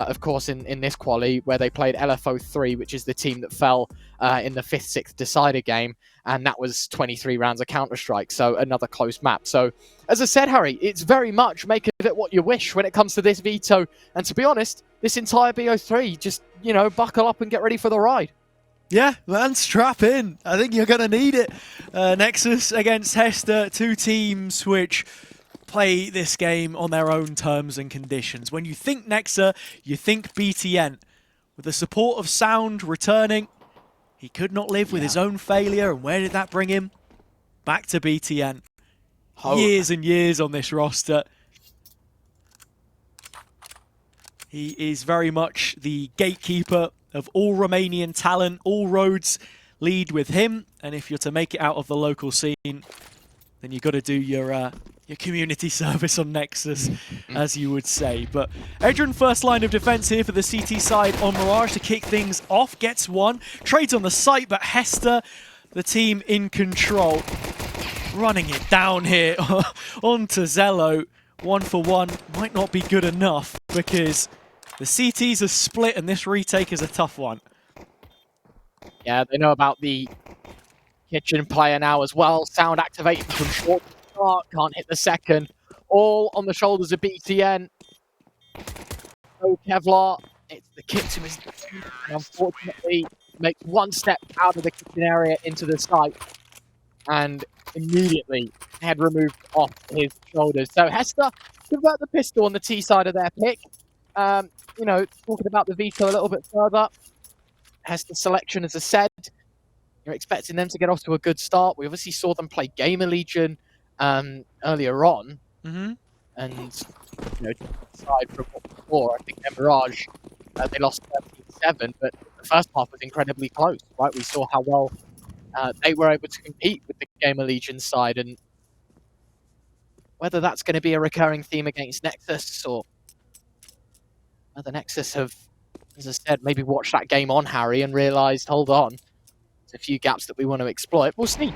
of course, in this quali, where they played LFO3, which is the team that fell in the 5th-6th decider game, and that was 23 rounds of Counter-Strike, so another close map. So, as I said, Harry, it's very much make of it what you wish when it comes to this veto, and to be honest, this entire BO3, just, you know, buckle up and get ready for the ride. Yeah, man, strap in. I think you're going to need it. Nexus against Hesta, two teams which play this game on their own terms and conditions. When you think Nexa, you think BTN. With the support of Sound returning, he could not live with his own failure, and where did that bring him? Back to BTN. Years and years on this roster. He is very much the gatekeeper of all Romanian talent. All roads lead with him, and if you're to make it out of the local scene, then you've got to do your community service on Nexus, as you would say. But Adrian, first line of defense here for the CT side on Mirage to kick things off. Gets one, trades on the site, but Hesta, the team in control, running it down here onto Zello. 1-for-1 might not be good enough because the CTs are split and this retake is a tough one. Yeah, they know about the kitchen player now as well. Sound activating from short start, can't hit the second. All on the shoulders of BTN. No Kevlar. It's the kit to his and unfortunately makes one step out of the kitchen area into the site and immediately head removed off his shoulders. So Hesta convert the pistol on the T side of their pick. You know, talking about the veto a little bit further. Hesta's selection, as I said, you're expecting them to get off to a good start. We obviously saw them play Gamer Legion earlier on. And, you know, aside from what before, I think their Mirage, they lost 13-7, but the first half was incredibly close, right? We saw how well they were able to compete with the Gamer Legion side, and whether that's going to be a recurring theme against Nexus, or whether Nexus have, as I said, maybe watched that game on Harry and realised, hold on, there's a few gaps that we want to exploit. We'll see.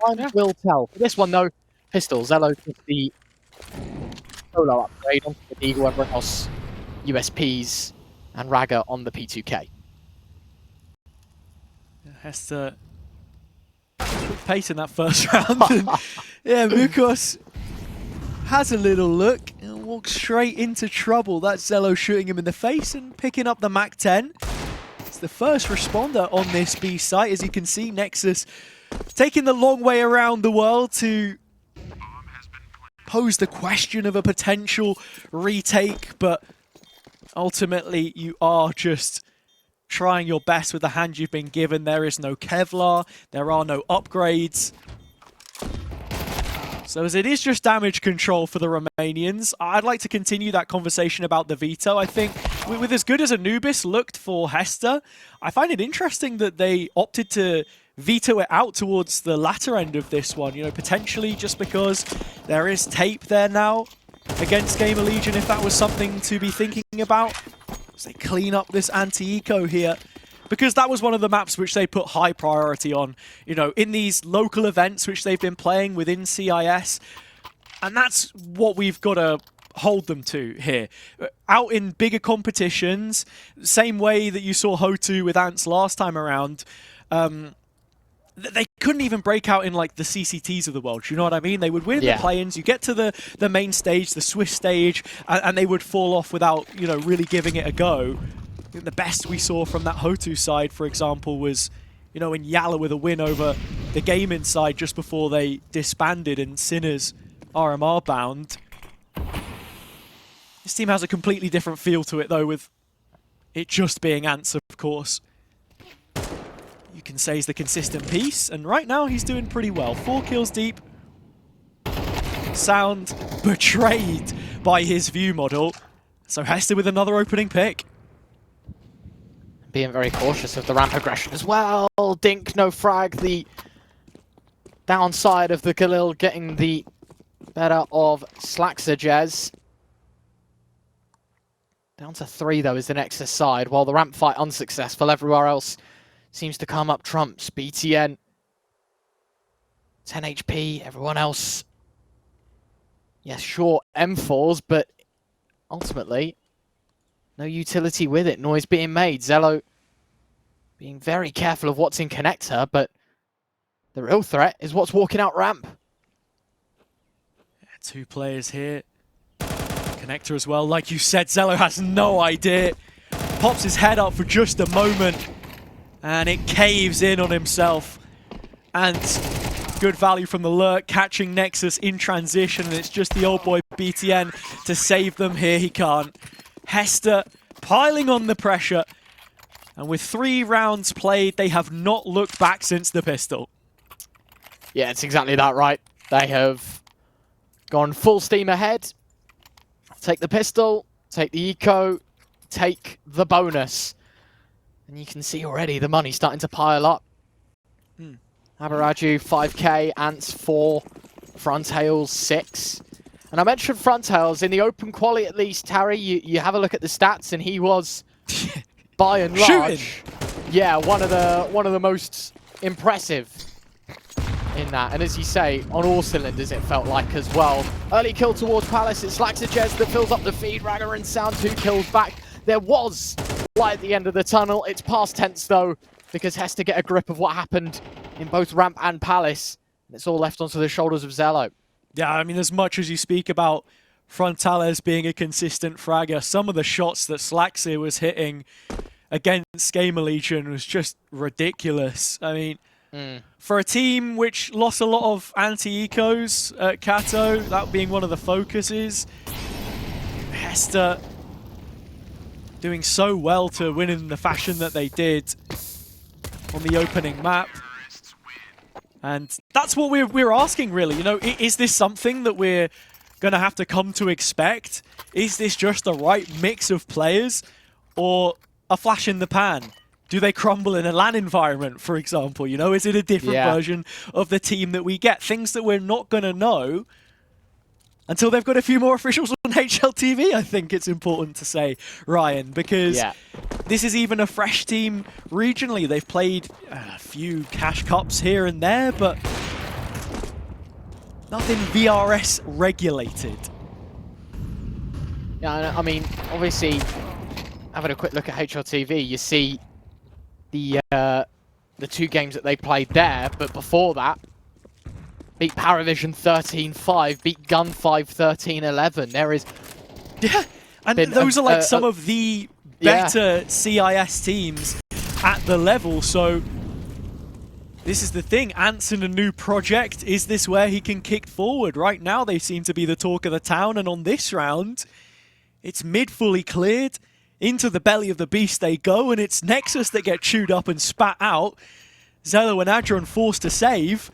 Time will tell. For this one, though, Pistol, Zello took the solo upgrade onto the Deagle, everyone else USPs, and Raga on the P2K. Hesta took pace in that first round. And, yeah, Mukos has a little look and walks straight into trouble. That's Zello shooting him in the face and picking up the MAC-10. It's the first responder on this B site. As you can see, Nexus taking the long way around the world to pose the question of a potential retake, but ultimately you are just trying your best with the hand you've been given. There is no Kevlar, there are no upgrades. So as it is just damage control for the Romanians, I'd like to continue that conversation about the veto. I think with as good as Anubis looked for Hesta, I find it interesting that they opted to veto it out towards the latter end of this one. You know, potentially just because there is tape there now against Gamer Legion, if that was something to be thinking about. So they clean up this anti-eco here, because that was one of the maps which they put high priority on, you know, in these local events which they've been playing within CIS. And that's what we've got to hold them to here. Out in bigger competitions, same way that you saw Hotu with Ants last time around, they couldn't even break out in like the CCTs of the world. You know what I mean? They would win the play-ins. You get to the main stage, the Swiss stage, and they would fall off without, you know, really giving it a go. I think the best we saw from that Hotu side, for example, was, you know, in Yala with a win over the gaming side just before they disbanded and Sinners RMR bound. This team has a completely different feel to it, though, with it just being Ants, of course. You can say he's the consistent piece, and right now he's doing pretty well. 4 kills deep. Sound betrayed by his view model. So Hesta with another opening pick. Being very cautious of the ramp aggression as well. Dink, no frag. The downside of the Khalil getting the better of Slaxajez. Down to 3, though, is the Nexus side, while the ramp fight unsuccessful. Everywhere else seems to come up trumps. BTN, 10 HP, everyone else. Yes, sure, M4s, but ultimately, no utility with it. Noise being made. Zello being very careful of what's in connector, but the real threat is what's walking out ramp. Yeah, 2 players here. Connector as well. Like you said, Zello has no idea. Pops his head up for just a moment, and it caves in on himself. And good value from the lurk, catching Nexus in transition, and it's just the old boy BTN to save them. Here he can't. Hesta piling on the pressure, and with 3 rounds played, they have not looked back since the pistol. Yeah, it's exactly that, right? They have gone full steam ahead. Take the pistol, take the eco, take the bonus. And you can see already the money starting to pile up. Abaraju 5k, Ants 4, Frontails 6. And I mentioned Frontails in the open quali at least, Harry, you have a look at the stats and he was by and large, yeah, one of the most impressive in that. And as you say, on all cylinders it felt like as well. Early kill towards Palace, it's Laxajez that fills up the feed. Ragnar and Sound 2 kills back. There was light at the end of the tunnel. It's past tense though, because Hesta get a grip of what happened in both ramp and Palace. And it's all left onto the shoulders of Zello. Yeah, I mean, as much as you speak about Frontales being a consistent fragger, some of the shots that Slaxir was hitting against Gamer Legion was just ridiculous. I mean, for a team which lost a lot of anti-ecos at Kato, that being one of the focuses, Hesta doing so well to win in the fashion that they did on the opening map. And that's what we're asking, really. You know, is this something that we're going to have to come to expect? Is this just the right mix of players, or a flash in the pan? Do they crumble in a LAN environment, for example? You know, is it a different version of the team that we get? Things that we're not going to know until they've got a few more officials on HLTV, I think it's important to say, Ryan, because this is even a fresh team regionally. They've played a few cash cups here and there, but nothing VRS regulated. Yeah, I mean, obviously, having a quick look at HLTV, you see the 2 games that they played there, but before that, beat Paravision 13-5, beat Gun5 13-11. There is... Yeah, and those are like some of the better CIS teams at the level, so this is the thing. Ants in a new project, is this where he can kick forward? Right now they seem to be the talk of the town, and on this round, it's mid fully cleared. Into the belly of the beast they go, and it's Nexus that get chewed up and spat out. Zello and Adron forced to save.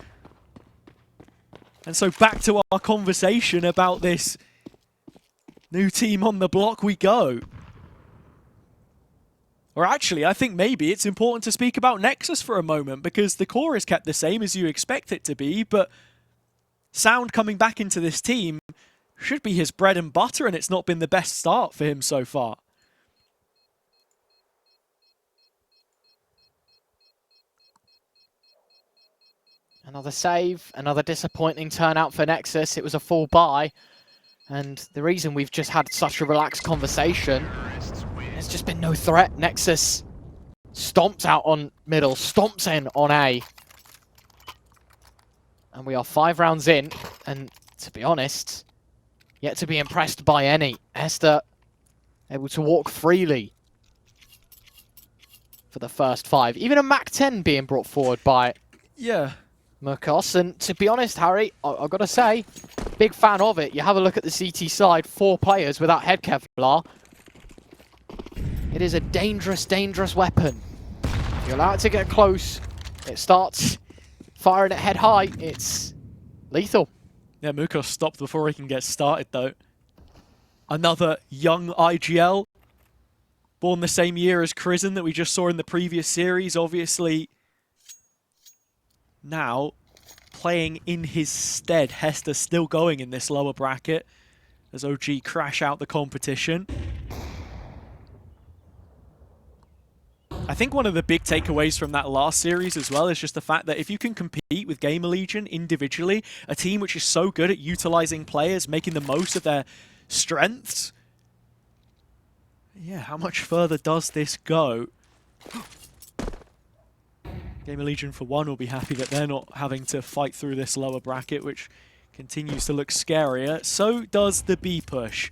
And so back to our conversation about this new team on the block we go. Or actually, I think maybe it's important to speak about Nexus for a moment, because the core is kept the same as you expect it to be, but Sound coming back into this team should be his bread and butter, and it's not been the best start for him so far. Another save, another disappointing turnout for Nexus. It was a full buy. And the reason we've just had such a relaxed conversation, there's just been no threat. Nexus stomps out on middle, stomps in on A. And we are 5 rounds in, and to be honest, yet to be impressed by any. Hesta able to walk freely for the first 5. Even a Mac-10 being brought forward by Murkos. And to be honest, Harry, I've got to say, big fan of it. You have a look at the CT side, 4 players without head Kevlar. It is a dangerous, dangerous weapon. If you allow it to get close, it starts firing at head high. It's lethal. Yeah, Murkos stopped before he can get started, though. Another young IGL, born the same year as Crizzen that we just saw in the previous series, obviously. Now, playing in his stead, Hesta still going in this lower bracket as OG crash out the competition. I think one of the big takeaways from that last series as well is just the fact that if you can compete with Gamer Legion individually, a team which is so good at utilizing players, making the most of their strengths, Yeah, how much further does this go? Gamer Legion, for one, will be happy that they're not having to fight through this lower bracket, which continues to look scarier. So does the B push.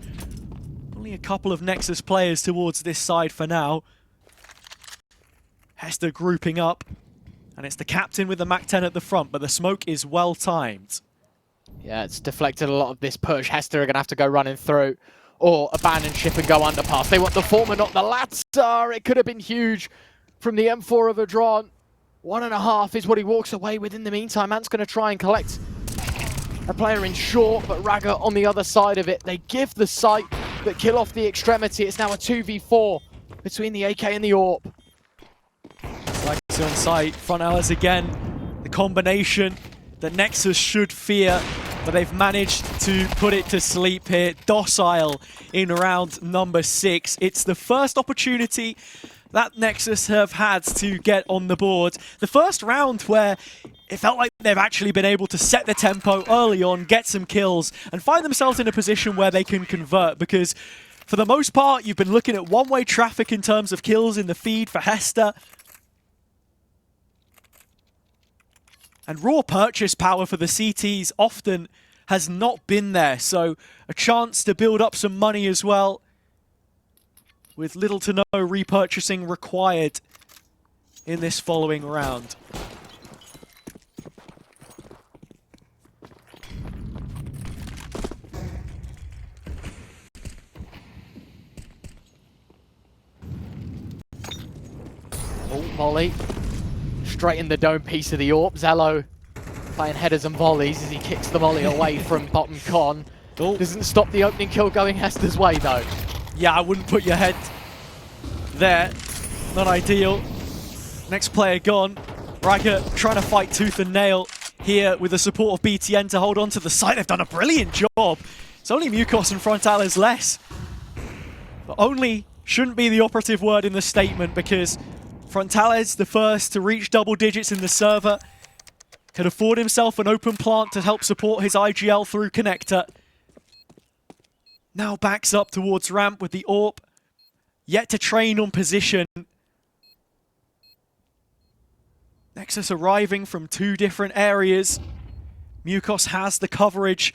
Only a couple of Nexus players towards this side for now. Hesta grouping up, and it's the captain with the MAC-10 at the front, but the smoke is well timed. Yeah, it's deflected a lot of this push. Hesta are going to have to go running through or abandon ship and go underpass. They want the former, not the latter. It could have been huge from the M4 of Adron. 1.5 is what he walks away with. In the meantime, Ant's going to try and collect a player in short, but Raga on the other side of it. They give the sight, but kill off the extremity. It's now a 2v4 between the AK and the AWP. Legacy on site, Frontalis again. The combination that Nexus should fear, but they've managed to put it to sleep here. Docile in round number 6. It's the first opportunity that Nexus have had to get on the board. The first round where it felt like they've actually been able to set the tempo early on, get some kills, and find themselves in a position where they can convert, because for the most part, you've been looking at one-way traffic in terms of kills in the feed for Hesta. And raw purchase power for the CTs often has not been there, so a chance to build up some money as well, with little to no repurchasing required in this following round. Oh, volley. Straight in the dome piece of the AWP. Zello playing headers and volleys as he kicks the volley away from bottom con. Oh. Doesn't stop the opening kill going Hesta's way though. Yeah, I wouldn't put your head there. Not ideal. Next player gone. Raga trying to fight tooth and nail here with the support of BTN to hold on to the site. They've done a brilliant job. It's only Mukos and Frontalis less. But only shouldn't be the operative word in the statement, because Frontalis, the first to reach double digits in the server, could afford himself an open plant to help support his IGL through connector. Now backs up towards ramp with the AWP. Yet to train on position. Nexus arriving from 2 different areas. Mukos has the coverage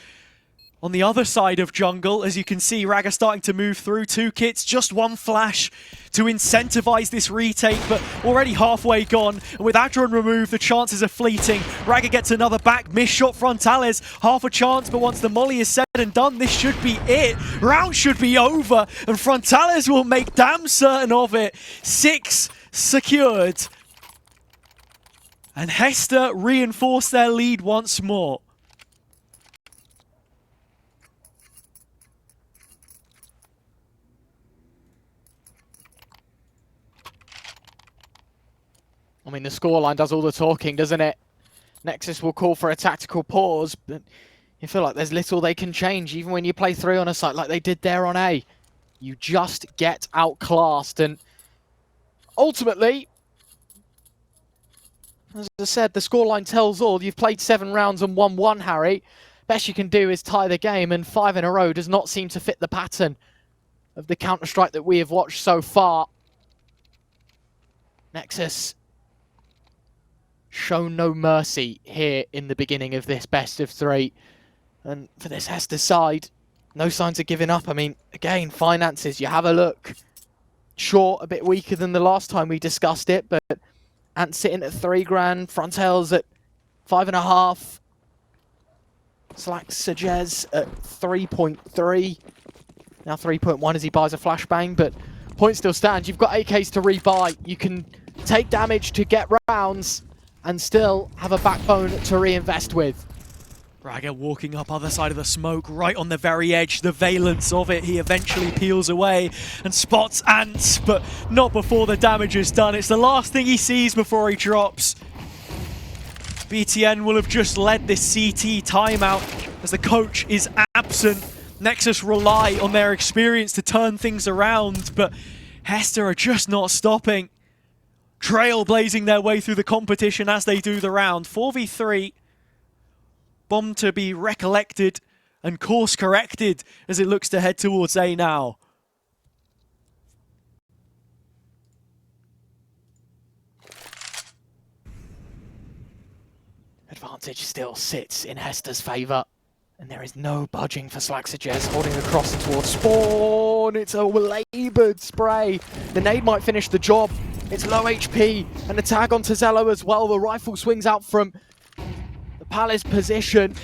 on the other side of jungle. As you can see, Raga starting to move through. 2 kits, just 1 flash to incentivize this retake, but already halfway gone. And with Adron removed, the chances are fleeting. Raga gets another back. Missed shot Frontalis. Half a chance, but once the molly is said and done, this should be it. Round should be over, and Frontalis will make damn certain of it. 6 secured. And Hesta reinforce their lead once more. I mean, the scoreline does all the talking, doesn't it? Nexus will call for a tactical pause, but you feel like there's little they can change, even when you play 3 on a site like they did there on A. You just get outclassed, and ultimately, as I said, the scoreline tells all. You've played 7 rounds and won 1, Harry. Best you can do is tie the game, and 5 in a row does not seem to fit the pattern of the Counter-Strike that we have watched so far. Nexus shown no mercy here in the beginning of this best of 3. And for this Hesta side, no signs of giving up. I mean, again, finances, you have a look. Sure, a bit weaker than the last time we discussed it, but Ant sitting at 3 grand, Frontails at 5.5. Slack Sajez at 3.3. Now 3.1 as he buys a flashbang, but point still stands. You've got AKs to rebuy. You can take damage to get rounds and still have a backbone to reinvest with. Raga walking up other side of the smoke, right on the very edge, the valence of it. He eventually peels away and spots Ants, but not before the damage is done. It's the last thing he sees before he drops. BTN will have just led this CT timeout as the coach is absent. Nexus rely on their experience to turn things around, but Hesta are just not stopping. Trailblazing their way through the competition as they do the round. 4v3. Bomb to be recollected and course corrected as it looks to head towards A now. advantage still sits in Hesta's favour. And there is no budging for Slaxages holding across towards Spawn. It's a laboured spray. The nade might finish the job. It's low HP and a tag onto Zello as well. The rifle swings out from the Palace position.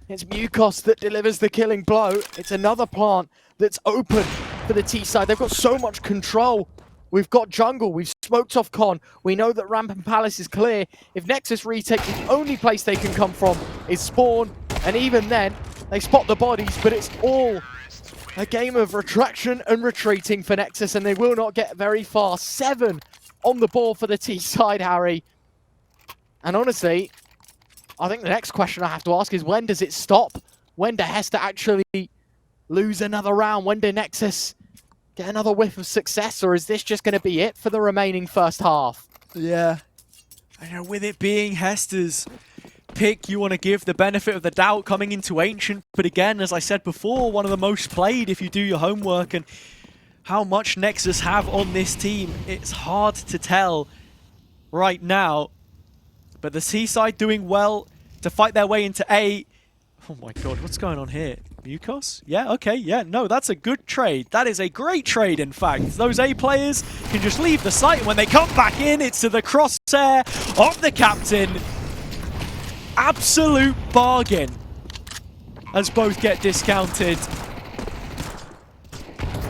It's Mukos that delivers the killing blow. It's another plant that's open for the T side. They've got so much control. We've got jungle, we've smoked off Con. We know that Ramp and Palace is clear. If Nexus retake, the only place they can come from is Spawn. And even then, they spot the bodies, but it's all a game of retraction and retreating for Nexus, and they will not get very far. 7 on the ball for the T side, Harry. And honestly, I think the next question I have to ask is, when does it stop? When do Hesta actually lose another round? When do Nexus get another whiff of success, or is this just going to be it for the remaining first half? Yeah. I know, with it being Hesta's pick, you want to give the benefit of the doubt coming into Ancient, but again, as I said before, one of the most played if you do your homework, and how much Nexus have on this team, it's hard to tell right now. But the C-side doing well to fight their way into A. Oh my god, what's going on here? Mukos? Yeah, okay, yeah, no, that's a good trade. That is a great trade, in fact. Those A players can just leave the site, and when they come back in, it's to the crosshair of the captain. Absolute bargain, as both get discounted.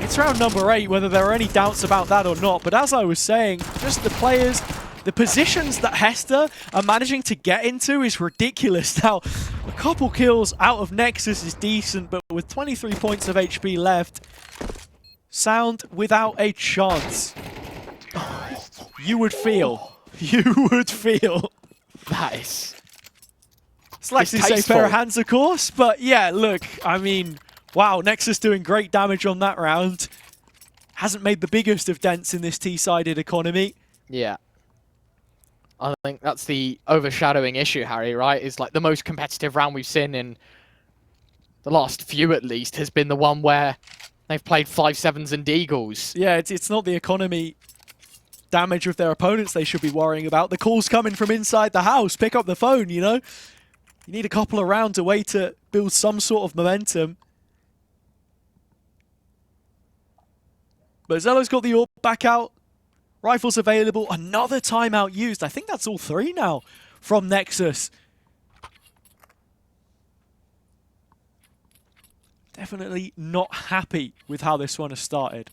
It's round number 8, whether there are any doubts about that or not, but as I was saying, just the players, the positions that Hesta are managing to get into is ridiculous. Now, a couple kills out of Nexus is decent, but with 23 points of HP left, Sound without a chance. You would feel. That is... It's like to say pair of hands, of course, but yeah, look, I mean, wow, Nexus doing great damage on that round. Hasn't made the biggest of dents in this T-sided economy. Yeah. I think that's the overshadowing issue, Harry, right? It's like the most competitive round we've seen in the last few, at least, has been the one where they've played 5-7s and Deagles. Yeah, it's not the economy damage of their opponents they should be worrying about. The call's coming from inside the house. Pick up the phone, you know? You need a couple of rounds away to build some sort of momentum. But Zello's got the AWP back out. Rifles available. Another timeout used. I think that's all 3 now from Nexus. Definitely not happy with how this one has started.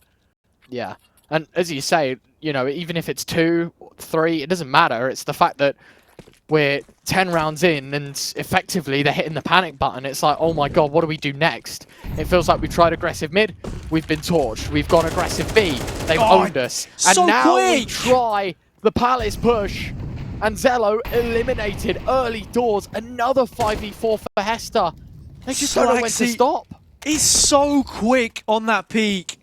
Yeah. And as you say, you know, even if it's 2, 3, it doesn't matter. It's the fact that we're 10 rounds in and effectively they're hitting the panic button. It's like, oh my god, what do we do next? It feels like we've tried aggressive mid, we've been torched. We've gone aggressive B, they've owned us. And so now quick. we try the Palace push. And Zello eliminated early doors. Another 5v4 for Hesta. They just don't know when to stop. He's so quick on that peak.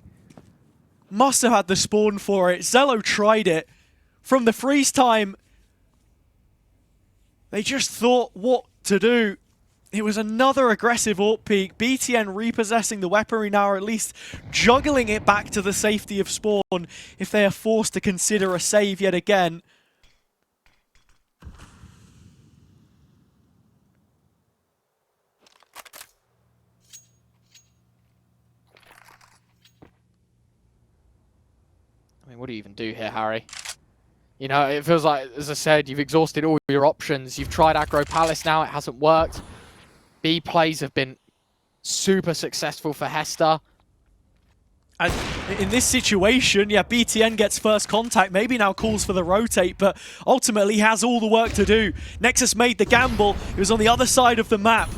Must have had the spawn for it. Zello tried it. From the freeze time, they just thought what to do. It was another aggressive AWP peak. BTN repossessing the weaponry now, or at least juggling it back to the safety of spawn if they are forced to consider a save yet again. I mean, what do you even do here, Harry? You know, it feels like, as I said, you've exhausted all your options. You've tried aggro Palace now, it hasn't worked. B plays have been super successful for Hesta. And in this situation, yeah, BTN gets first contact, maybe now calls for the rotate, but ultimately has all the work to do. Nexus made the gamble. It was on the other side of the map.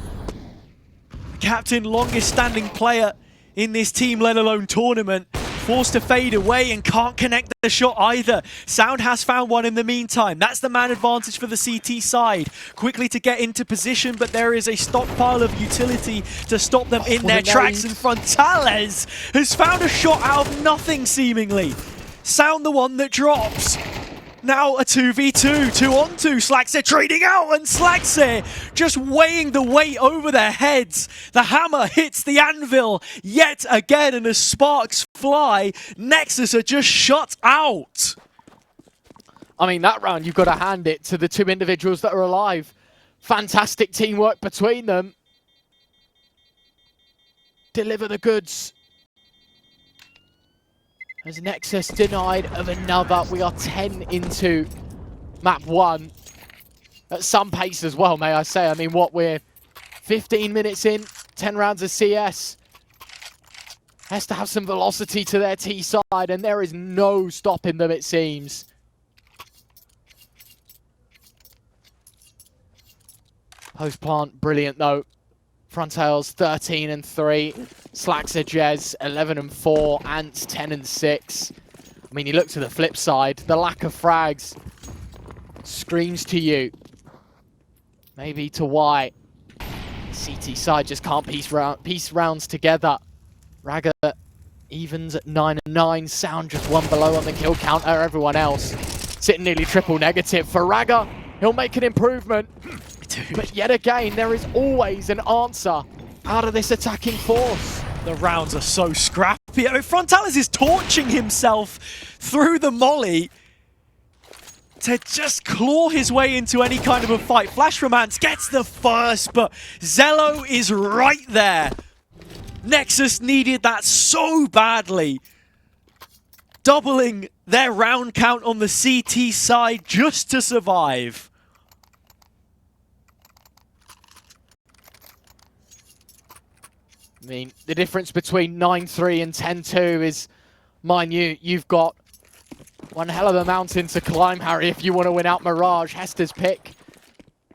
The captain, longest standing player in this team, let alone tournament. Forced to fade away and can't connect the shot either. Sound has found one in the meantime. That's the man advantage for the CT side. Quickly to get into position, but there is a stockpile of utility to stop them in their tracks. And Frontales has found a shot out of nothing, seemingly. Sound the one that drops. Now a 2v2, 2-on-2, Slaxer trading out, and Slaxer just weighing the weight over their heads. The hammer hits the anvil yet again, and as sparks fly, Nexus are just shut out. I mean, that round, you've got to hand it to the 2 individuals that are alive. Fantastic teamwork between them. Deliver the goods. As Nexus denied of another. We are 10 into map 1. At some pace as well, may I say. I mean, what, we're 15 minutes in, 10 rounds of CS. Has to have some velocity to their T side, and there is no stopping them, it seems. Post plant, brilliant though. Frontales 13 and 3. Slacks are Jez 11 and 4. Ants 10 and 6. I mean, you look to the flip side, the lack of frags screams to you. Maybe to why CT side just can't piece rounds together. Raga evens at 9 and 9. Sound just one below on the kill counter. Everyone else sitting nearly triple negative. For Raga, he'll make an improvement. But yet again, there is always an answer out of this attacking force. The rounds are so scrappy. I mean, Frontalis is torching himself through the molly to just claw his way into any kind of a fight. Flash Romance gets the first, but Zello is right there. Nexus needed that so badly. Doubling their round count on the CT side just to survive. I mean, the difference between 9-3 and 10-2 is minute. You've got one hell of a mountain to climb, Harry, if you want to win out Mirage. Hesta's pick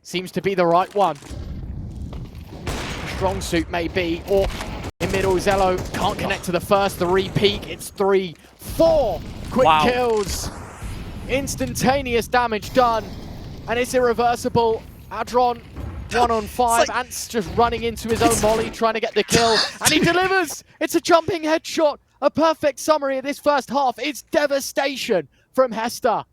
seems to be the right one. Strong suit maybe, or in middle, Zello can't connect to the first, the repeat. It's 3, 4 quick kills. Instantaneous damage done, and it's irreversible. Adron 1 on 5. Ants just running into his own molly, trying to get the kill, and he delivers! It's a jumping headshot. A perfect summary of this first half. It's devastation from Hesta.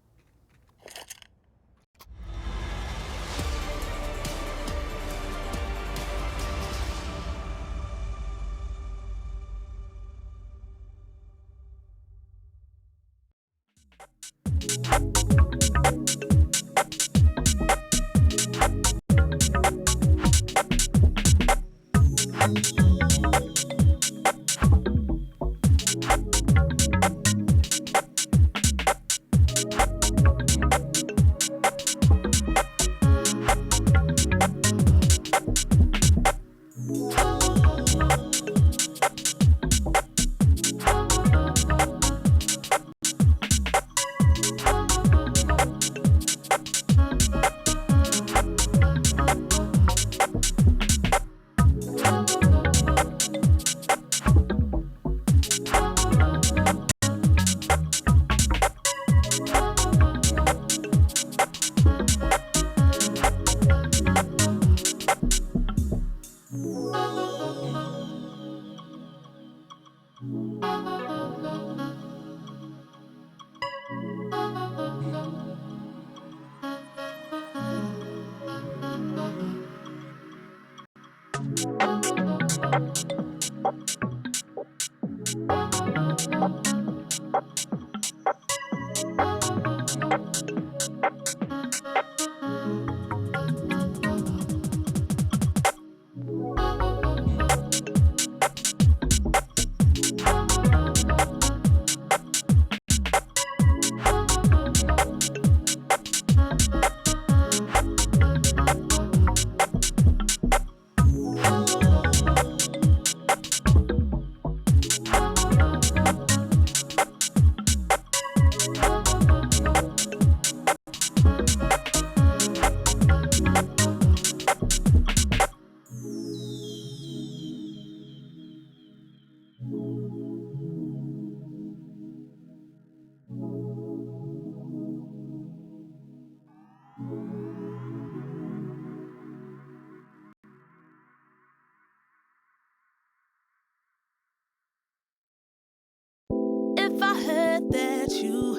If I heard that you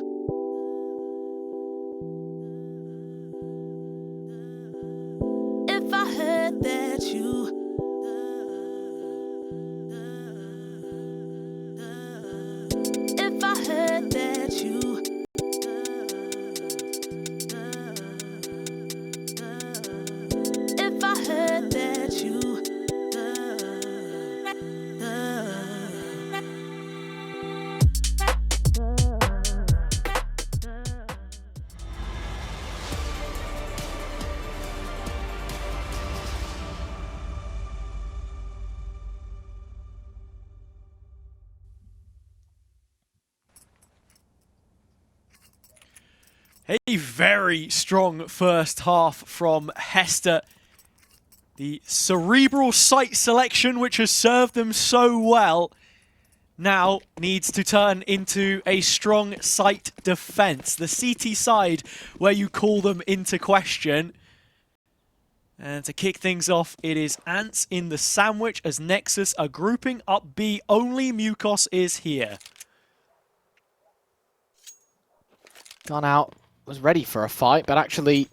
If I heard that you If I heard that you A very strong first half from Hesta. The cerebral sight selection, which has served them so well, now needs to turn into a strong sight defense. The CT side, where you call them into question. And to kick things off, it is Ants in the sandwich as Nexus are grouping up B. Only Mukos is here. Gone out, was ready for a fight, but actually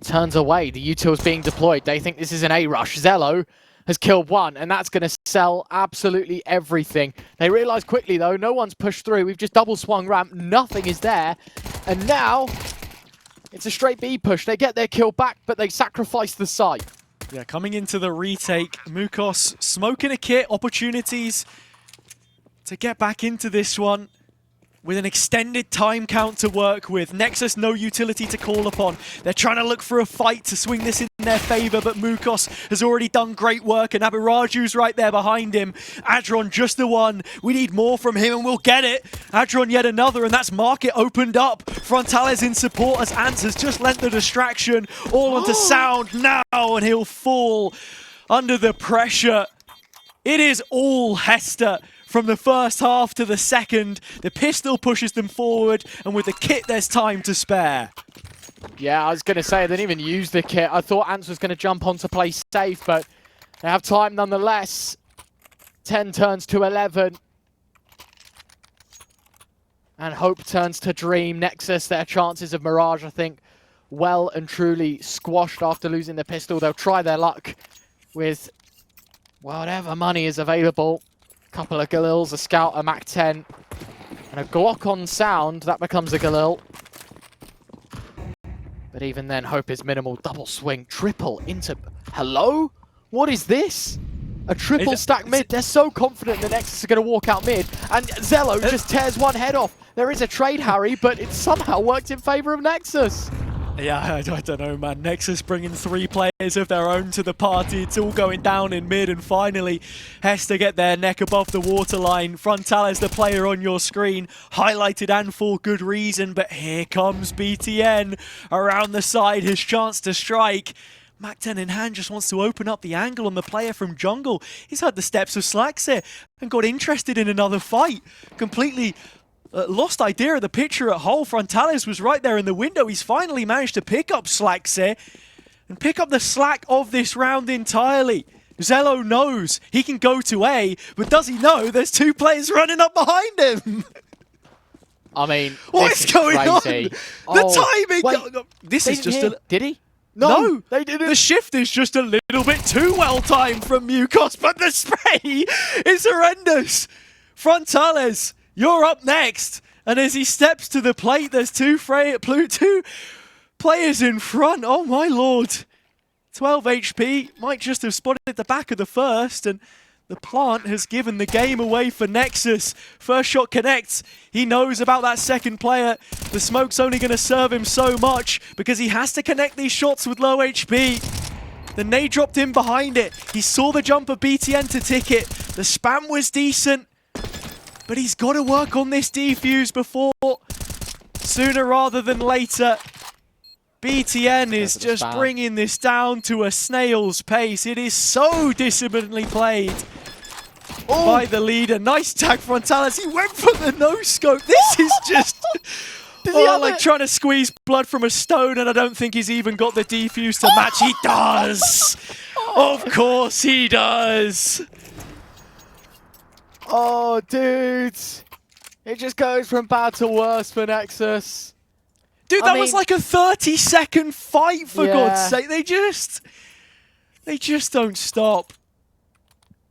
turns away. The util's being deployed. They think this is an A rush. Zello has killed one, and that's going to sell absolutely everything. They realise quickly, though, no one's pushed through. We've just double swung ramp. Nothing is there. And now it's a straight B push. They get their kill back, but they sacrifice the site. Yeah, coming into the retake, Mukos smoking a kit, opportunities to get back into this one with an extended time count to work with. Nexus, no utility to call upon. They're trying to look for a fight to swing this in their favor, but Mukos has already done great work, and Abiraju's right there behind him. Adron, just the one. We need more from him, and we'll get it. Adron, yet another, and that's market opened up. Frontales in support as Ants has just lent the distraction all onto Sound now, and he'll fall under the pressure. It is all Hesta. From the first half to the second, the pistol pushes them forward, and with the kit, there's time to spare. Yeah, I was going to say, they didn't even use the kit. I thought Ants was going to jump on to play safe, but they have time nonetheless. 10 turns to 11. And hope turns to dream. Nexus, their chances of Mirage, I think, well and truly squashed after losing the pistol. They'll try their luck with whatever money is available. Couple of Galils, a Scout, a Mac-10, and a Glock on Sound. That becomes a Galil. But even then, hope is minimal. Double swing, triple into... Hello? What is this? A triple stack mid. They're so confident the Nexus are going to walk out mid. And Zello just tears one head off. There is a trade, Harry, but it somehow worked in favor of Nexus. Yeah, I don't know, man. Nexus bringing 3 players of their own to the party. It's all going down in mid, and finally, Hesta get their neck above the waterline. Frontales, the player on your screen, highlighted and for good reason, but here comes BTN around the side, his chance to strike. Mac-10 in hand just wants to open up the angle on the player from jungle. He's heard the steps of Slaxir and got interested in another fight. Completely lost idea of the picture at whole. Frontales was right there in the window. He's finally managed to pick up Slaxir and pick up the slack of this round entirely. Zello knows he can go to A, but does he know there's 2 players running up behind him? I mean, what is going crazy. on? The timing! Wait, this is just a... Did he? No, they didn't. The shift is just a little bit too well timed from Mukos, but the spray is horrendous. Frontales, you're up next. And as he steps to the plate, there's 2 players in front. Oh my lord. 12 HP, might just have spotted the back of the first, and the plant has given the game away for Nexus. First shot connects. He knows about that second player. The smoke's only going to serve him so much because he has to connect these shots with low HP. The nade dropped in behind it. He saw the jump of BTN to tick it. The spam was decent, but he's got to work on this defuse before, sooner rather than later. BTN is just bringing this down to a snail's pace. It is so disciplinedly played by the leader. Nice tag, Frontales. He went for the no-scope. This is just like trying to squeeze blood from a stone, and I don't think he's even got the defuse to match. He does! Of course he does! Oh, dude. It just goes from bad to worse for Nexus. Dude, that was like a 30-second fight, for God's sake. They just don't stop.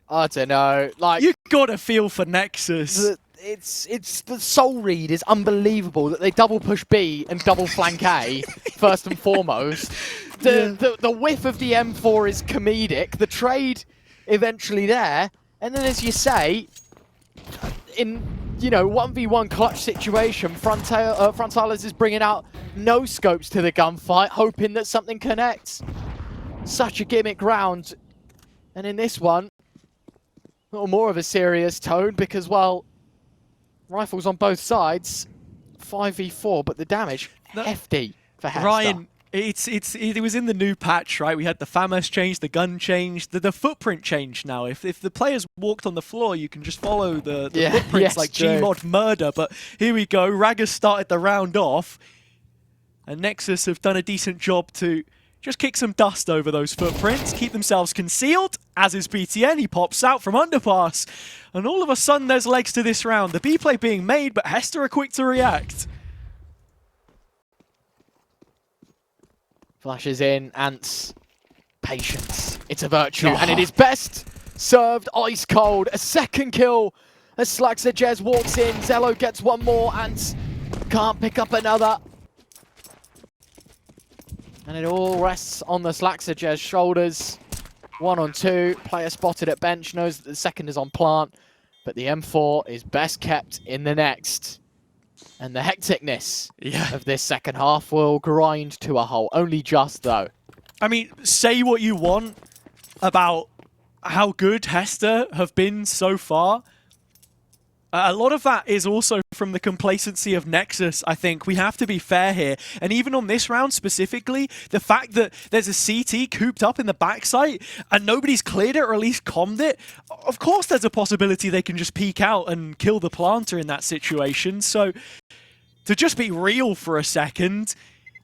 I don't know. Like, you gotta feel for Nexus. It's the soul read is unbelievable that they double push B and double flank A first and foremost. The whiff of the M4 is comedic. The trade eventually there, and then as you say, in 1v1 clutch situation, Frontales is bringing out no scopes to the gunfight, hoping that something connects. Such a gimmick round. And in this one, a little more of a serious tone because, well, rifles on both sides. 5v4, but the damage, hefty for Hesta. Ryan, it was in the new patch, right? We had the FAMAS change, the gun change, the footprint change now. If the players walked on the floor, you can just follow the footprints like Gmod murder. But here we go. Ragas started the round off, and Nexus have done a decent job to just kick some dust over those footprints, keep themselves concealed, as is BTN. He pops out from underpass, and all of a sudden there's legs to this round. The B play being made, but Hesta are quick to react. Flashes in, Ants, patience. It's a virtue, and it is best served ice cold. A second kill as Slaxajez walks in. Zello gets one more, Ants can't pick up another. And it all rests on the Slaxajez shoulders. 1 on 2, player spotted at bench, knows that the second is on plant, but the M4 is best kept in the next. And the hecticness of this second half will grind to a halt. Only just, though. I mean, say what you want about how good Hesta have been so far. A lot of that is also from the complacency of Nexus, I think. We have to be fair here. And even on this round specifically, the fact that there's a CT cooped up in the backside and nobody's cleared it or at least commed it, of course there's a possibility they can just peek out and kill the planter in that situation. So to just be real for a second,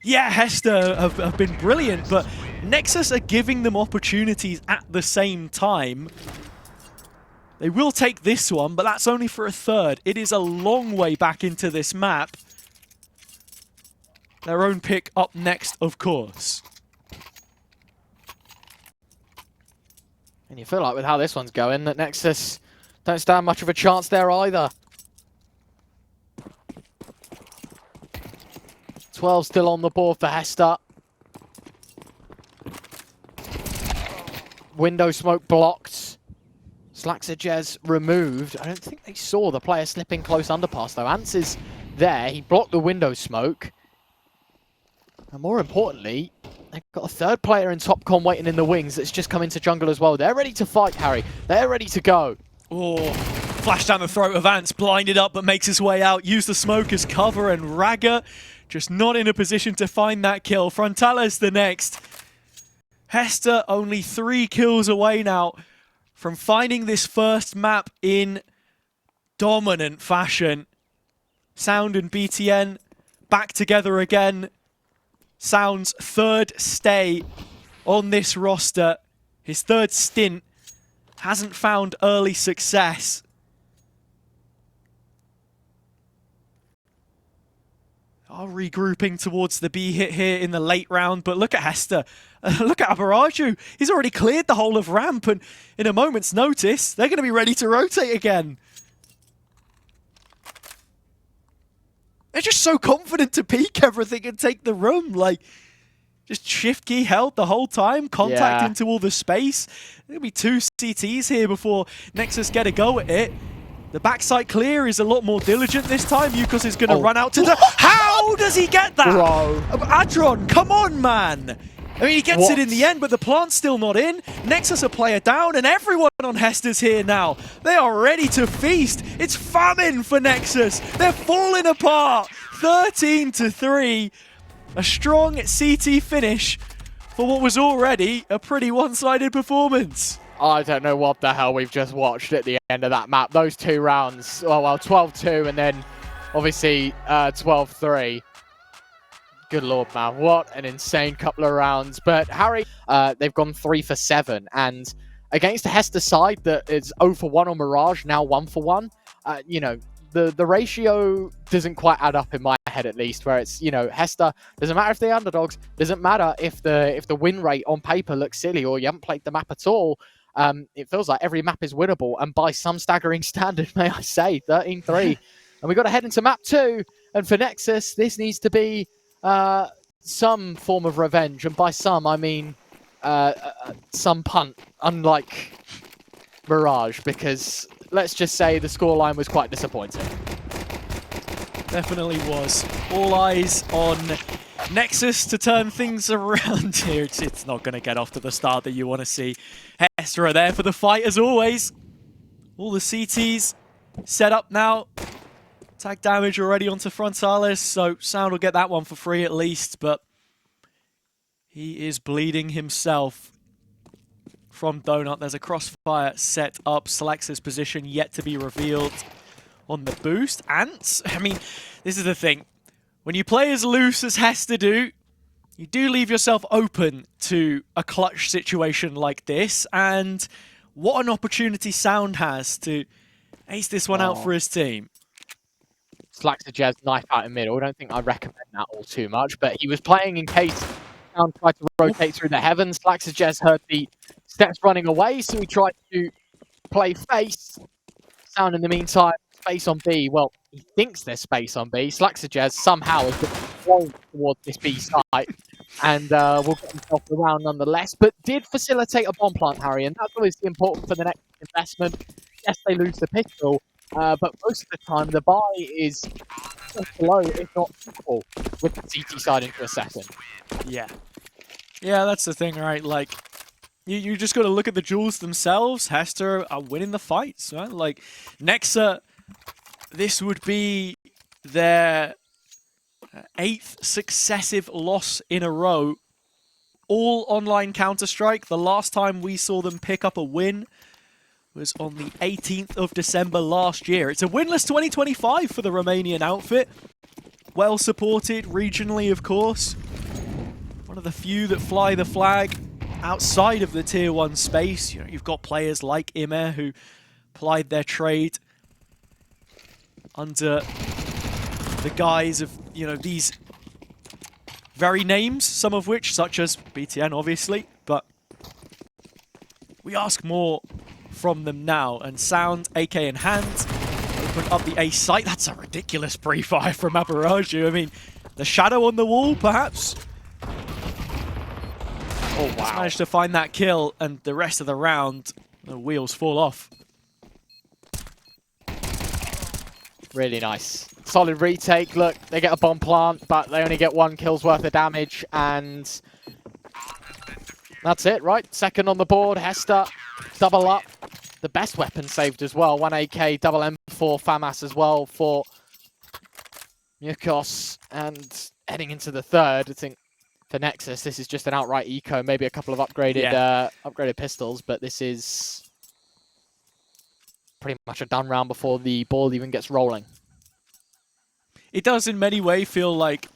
yeah, Hesta have been brilliant, but Nexus are giving them opportunities at the same time. They will take this one, but that's only for a third. It is a long way back into this map. Their own pick up next, of course. And you feel like with how this one's going, that Nexus don't stand much of a chance there either. 12 still on the board for Hesta. Window smoke blocked. Slaxajez removed. I don't think they saw the player slipping close underpass though. Ants is there. He blocked the window smoke. And more importantly, they've got a third player in Topcon waiting in the wings that's just come into jungle as well. They're ready to fight, Harry. They're ready to go. Oh, flash down the throat of Ants, blinded up but makes his way out. Use the smoke as cover, and Raga just not in a position to find that kill. Frontales the next. Hesta only 3 kills away now from finding this first map in dominant fashion. Sound and BTN back together again. Sound's third stay on this roster. His third stint hasn't found early success. Are regrouping towards the B hit here in the late round, but look at Hesta. Look at Abaraju. He's already cleared the whole of ramp, and in a moment's notice, they're going to be ready to rotate again. They're just so confident to peek everything and take the room. Like, just shift key held the whole time, contact into all the space. There'll be 2 CTs here before Nexus get a go at it. The backside clear is a lot more diligent this time. Yukos is going to run out to the... How does he get that? Bro. Adron, come on, man. I mean, he gets it in the end, but the plant's still not in. Nexus a player down, and everyone on Hesta's here now. They are ready to feast. It's famine for Nexus. They're falling apart. 13-3. A strong CT finish for what was already a pretty one-sided performance. I don't know what the hell we've just watched at the end of that map. Those 2 rounds, well, 12-2 and then obviously 12-3. Good lord, man. What an insane couple of rounds. But Harry, they've gone 3 for 7. And against a Hesta side that is 0 for 1 on Mirage, now 1 for 1, you know, the ratio doesn't quite add up in my head, at least, where it's, you know, Hesta, doesn't matter if they're underdogs, doesn't matter if the win rate on paper looks silly or you haven't played the map at all. It feels like every map is winnable, and by some staggering standard, may I say, 13-3. And we've got to head into map 2, and for Nexus, this needs to be some form of revenge, and by some, I mean some punt, unlike Mirage, because let's just say the scoreline was quite disappointing. Definitely was. All eyes on Nexus to turn things around here. It's not going to get off to the start that you want to see. Hesta are there for the fight as always. All the CTs set up now. Tag damage already onto Frontalis, so Sound will get that one for free at least, but he is bleeding himself from Donut. There's a crossfire set up. Slax's position yet to be revealed on the boost. Ants, I mean, this is the thing. When you play as loose as Hesta do, you do leave yourself open to a clutch situation like this, and what an opportunity Sound has to ace this one out for his team. Slaxajez knife out in middle. I don't think I'd recommend that all too much, but he was playing in case Sound tried to rotate through the heavens. Slaxajez heard the steps running away, so he tried to play face. Sound in the meantime, space on B. Well, he thinks there's space on B. Slaxajez somehow has been thrown towards this B site and will get himself around nonetheless, but did facilitate a bomb plant, Harry, and that's obviously important for the next investment. Yes, they lose the pistol, but most of the time the buy is just below, if not equal, with the CT side into a second. Yeah. Yeah, that's the thing, right? Like, you just got to look at the duels themselves. Hesta are winning the fights, right? Like, Nexa, this would be their 8th successive loss in a row. All online Counter-Strike. The last time we saw them pick up a win was on the 18th of December last year. It's a winless 2025 for the Romanian outfit. Well supported regionally, of course. One of the few that fly the flag outside of the Tier 1 space. You know, you've got players like IEM who plied their trade under the guise of, you know, these very names, some of which, such as BTN, obviously, but we ask more from them now. And Sound, AK in hand, open up the A site. That's a ridiculous pre-fire from Aberaju. I mean, the shadow on the wall, perhaps. Oh, wow. Managed to find that kill, and the rest of the round, the wheels fall off. Really nice. Solid retake. Look, they get a bomb plant, but they only get 1 kill's worth of damage, and that's it, right? Second on the board. Hesta, double up. The best weapon saved as well. 1 AK, double M4 FAMAS as well for Mukos. And heading into the third, I think for Nexus, this is just an outright eco, maybe a couple of upgraded upgraded pistols, but this is pretty much a done round before the ball even gets rolling. It does in many ways feel like,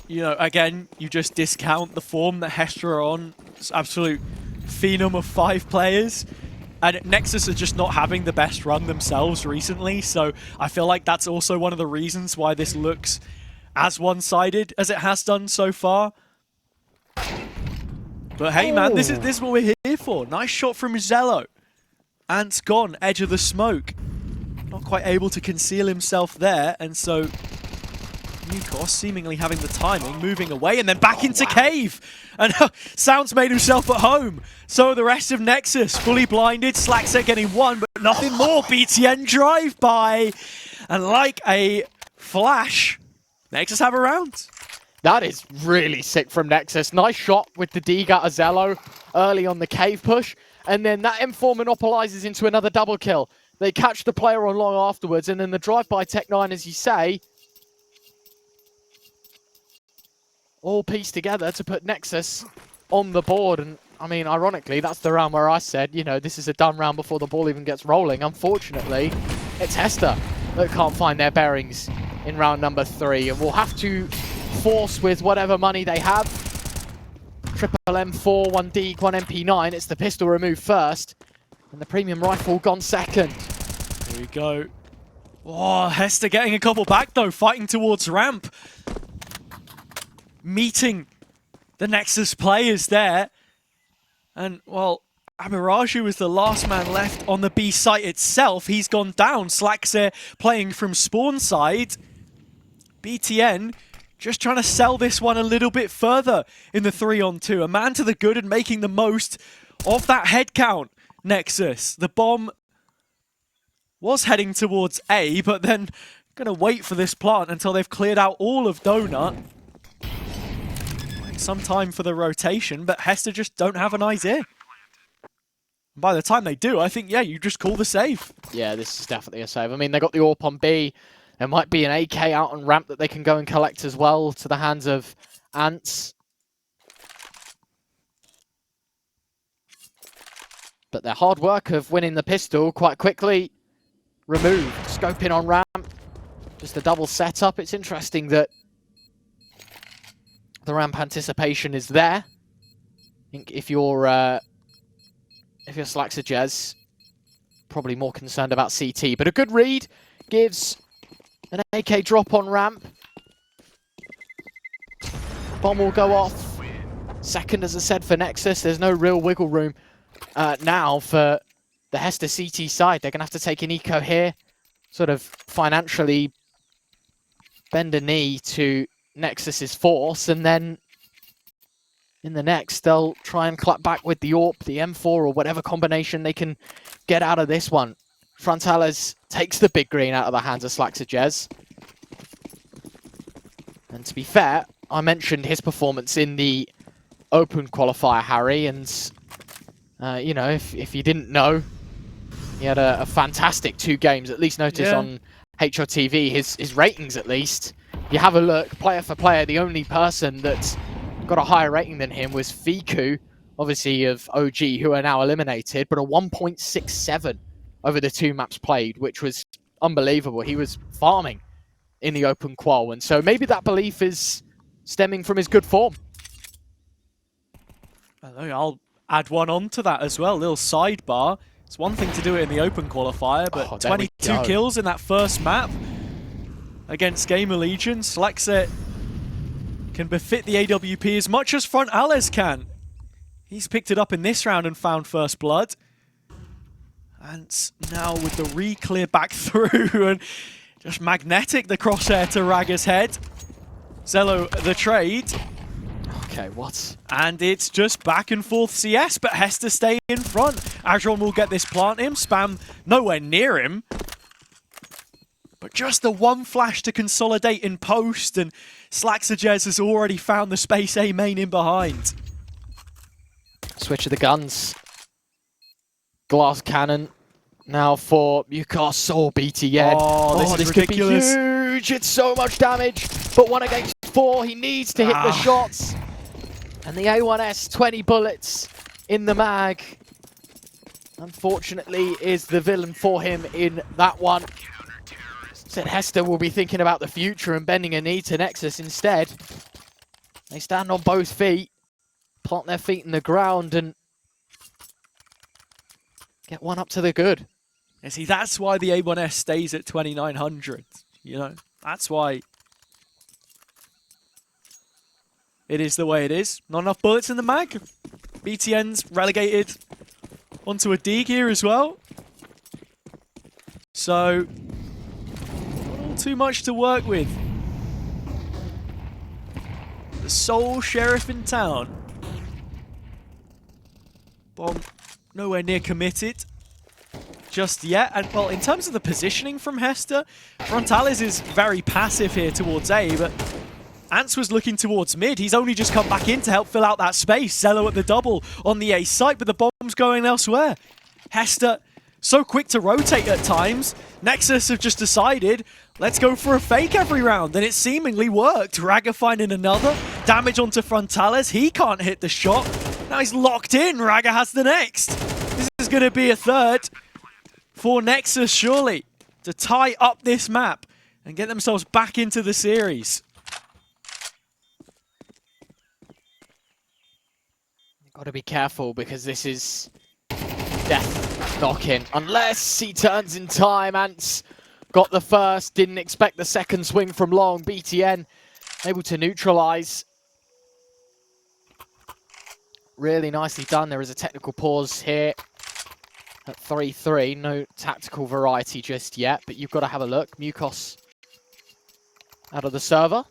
you know, again, you just discount the form that Hesta are on. It's absolute phenom of 5 players. And Nexus are just not having the best run themselves recently, so I feel like that's also one of the reasons why this looks as one-sided as it has done so far. But hey, man, this is what we're here for. Nice shot from Zello. Ant's gone, edge of the smoke. Not quite able to conceal himself there, and so Mukos seemingly having the timing, moving away, and then back into cave. And Sound's made himself at home. So the rest of Nexus, fully blinded. Slaxer getting 1, but nothing more. BTN drive-by. And like a flash, Nexus have a round. That is really sick from Nexus. Nice shot with the Diga Azello early on the cave push. And then that M4 monopolizes into another double kill. They catch the player on long afterwards. And then the drive-by Tech9, as you say, all pieced together to put Nexus on the board. And I mean, ironically, that's the round where I said, you know, this is a done round before the ball even gets rolling. Unfortunately, it's Hesta that can't find their bearings in round number 3. And we'll have to force with whatever money they have. Triple M4, 1 Deke, 1 MP9. It's the pistol removed first. And the premium rifle gone second. Here we go. Oh, Hesta getting a couple back though, fighting towards ramp. Meeting the Nexus players there. And, well, Aberaju is the last man left on the B site itself. He's gone down. Slaxer playing from spawn side. BTN just trying to sell this one a little bit further in the 3-on-2. A man to the good and making the most of that head count, Nexus. The bomb was heading towards A, but then going to wait for this plant until they've cleared out all of Donut. Some time for the rotation, but Hesta just don't have an idea. By the time they do, I think, yeah, you just call the save. Yeah, this is definitely a save. I mean, they got the AWP on B. There might be an AK out on ramp that they can go and collect as well to the hands of Ants. But their hard work of winning the pistol quite quickly removed. Scoping on ramp. Just a double setup. It's interesting that the ramp anticipation is there. I think if you're Slaxajez, probably more concerned about CT. But a good read gives an AK drop on ramp. Bomb will go off. Second, as I said, for Nexus. There's no real wiggle room now for the Hesta CT side. They're going to have to take an eco here, sort of financially bend a knee to Nexus's force, and then in the next, they'll try and clap back with the AWP, the M4, or whatever combination they can get out of this one. Frontales takes the big green out of the hands of Slaxajez. And to be fair, I mentioned his performance in the Open Qualifier, Harry, and you know, if you didn't know, he had a fantastic 2 games. At least notice on HRTV, his ratings at least. You have a look, player for player, the only person that's got a higher rating than him was Fiku, obviously of OG, who are now eliminated, but a 1.67 over the 2 maps played, which was unbelievable. He was farming in the Open Qual, and so maybe that belief is stemming from his good form. I'll add one on to that as well, little sidebar. It's one thing to do it in the Open Qualifier, but 22 kills in that first map against Gamer Legion. Slexa can befit the AWP as much as Frontales can. He's picked it up in this round and found first blood. And now with the re-clear back through and just magnetic the crosshair to Raga's head. Zello the trade. Okay, what? And it's just back and forth CS, but Hesta stay in front. Adron will get this plant him, Spam nowhere near him. But just the one flash to consolidate in post, and Slaxajez has already found the space A main in behind. Switch of the guns. Glass cannon now for Mukas or BTN. Oh, this is ridiculous. Could be huge. It's so much damage, but 1 against 4. He needs to hit the shots. And the A1S, 20 bullets in the mag, unfortunately, is the villain for him in that one. Said Hesta will be thinking about the future and bending a knee to Nexus instead. They stand on both feet, plant their feet in the ground, and get one up to the good. You see, that's why the A1S stays at 2,900. You know, that's why it is the way it is. Not enough bullets in the mag. BTN's relegated onto a D gear as well. So, not all too much to work with. The sole sheriff in town. Bomb nowhere near committed just yet. And well, in terms of the positioning from Hesta, Frontales is very passive here towards A, but Ants was looking towards mid. He's only just come back in to help fill out that space. Zello at the double on the A site, but the bomb's going elsewhere. Hesta so quick to rotate at times. Nexus have just decided, let's go for a fake every round, and it seemingly worked. Raga finding another. Damage onto Frontales. He can't hit the shot. Now he's locked in. Raga has the next. This is going to be a third for Nexus, surely, to tie up this map and get themselves back into the series. Got to be careful because this is death knock-in. Unless he turns in time. Ants got the first, didn't expect the second swing from long. BTN able to neutralize. Really nicely done. There is a technical pause here at 3-3. No tactical variety just yet, but you've got to have a look. Mukos out of the server.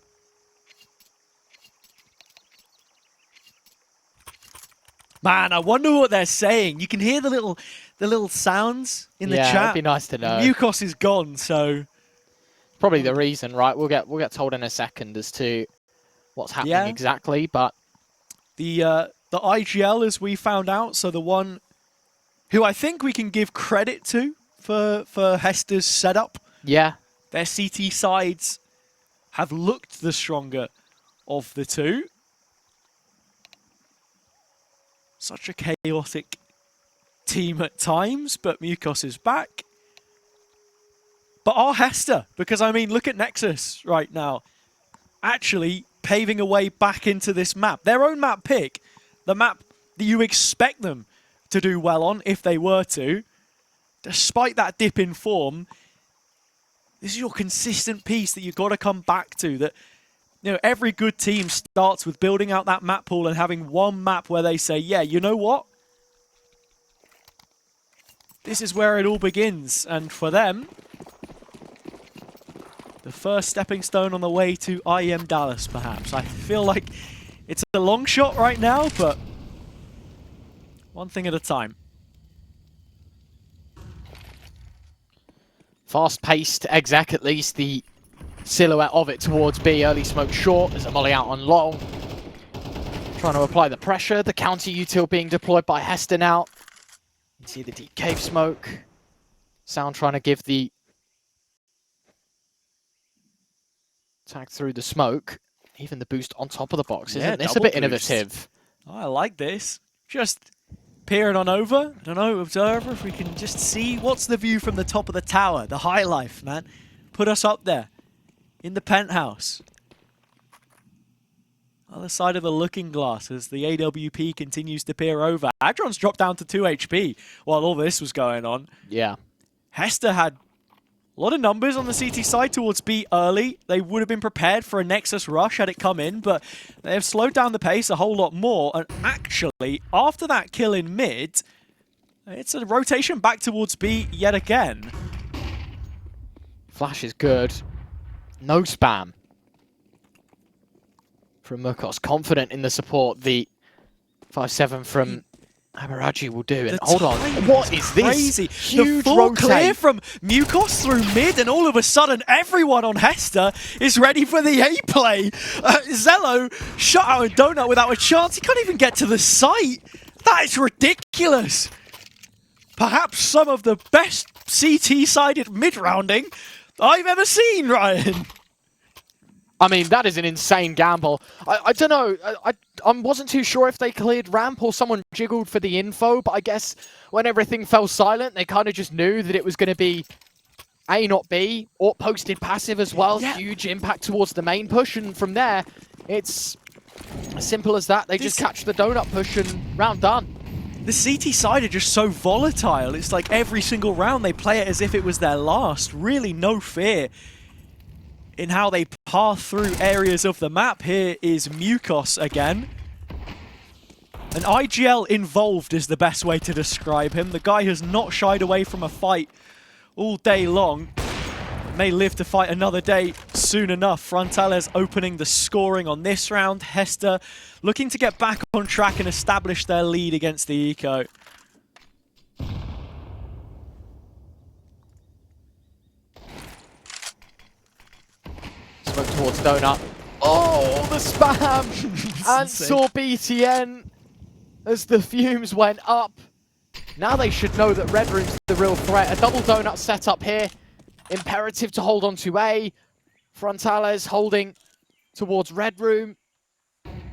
Man, I wonder what they're saying. You can hear the little sounds in the chat. Yeah, it'd be nice to know. Mukos is gone, so probably the reason, right? We'll get told in a second as to what's happening exactly. But the IGL, as we found out, so the one who I think we can give credit to for Hesta's setup. Yeah. Their CT sides have looked the stronger of the two. Such a chaotic team at times, but Mukos is back. But are Hesta, because I mean, look at Nexus right now, actually paving a way back into this map. Their own map pick, the map that you expect them to do well on if they were to. Despite that dip in form, this is your consistent piece that you've got to come back to. That, you know, every good team starts with building out that map pool and having one map where they say, yeah, you know what? This is where it all begins. And for them, the first stepping stone on the way to IEM Dallas, perhaps. I feel like it's a long shot right now, but one thing at a time. Fast-paced exec, at least the silhouette of it towards B. Early smoke short. There's a molly out on long. Trying to apply the pressure. The counter util being deployed by Hesta now. You see the deep cave smoke. Sound trying to give the tag through the smoke. Even the boost on top of the box. Isn't this a bit innovative? Oh, I like this. Just peering on over. I don't know, observer, if we can just see what's the view from the top of the tower. The high life, man. Put us up there in the penthouse. Other side of the looking glass as the AWP continues to peer over. Adron's dropped down to 2 HP while all this was going on. Yeah. Hesta had a lot of numbers on the CT side towards B early. They would have been prepared for a Nexus rush had it come in, but they have slowed down the pace a whole lot more. And actually, after that kill in mid, it's a rotation back towards B yet again. Flash is good. No spam from Mukos. Confident in the support the 5-7 from Mirage will do. And hold on, what is this? Crazy. Huge the full rotate. Clear from Mukos through mid, and all of a sudden everyone on Hesta is ready for the A play. Zello shot out a donut without a chance. He can't even get to the site. That is ridiculous. Perhaps some of the best CT-sided mid-rounding I've ever seen, Ryan. I mean, that is an insane gamble. I don't know. I wasn't too sure if they cleared ramp or someone jiggled for the info, but I guess when everything fell silent, they kind of just knew that it was going to be A, not B, or posted passive as well. Yeah. Huge impact towards the main push, and from there, it's as simple as that. They just catch the donut push and round done. The CT side are just so volatile. It's like every single round they play it as if it was their last. Really no fear in how they path through areas of the map. Here is Mukos again. An IGL involved is the best way to describe him. The guy has not shied away from a fight all day long. May live to fight another day soon enough. Frontales opening the scoring on this round. Hesta looking to get back on track and establish their lead against the Eco. Smoke towards donut. Oh, the spam! And saw BTN as the fumes went up. Now they should know that Red Room's the real threat. A double donut setup here. Imperative to hold on to A. Frontales holding towards Red Room.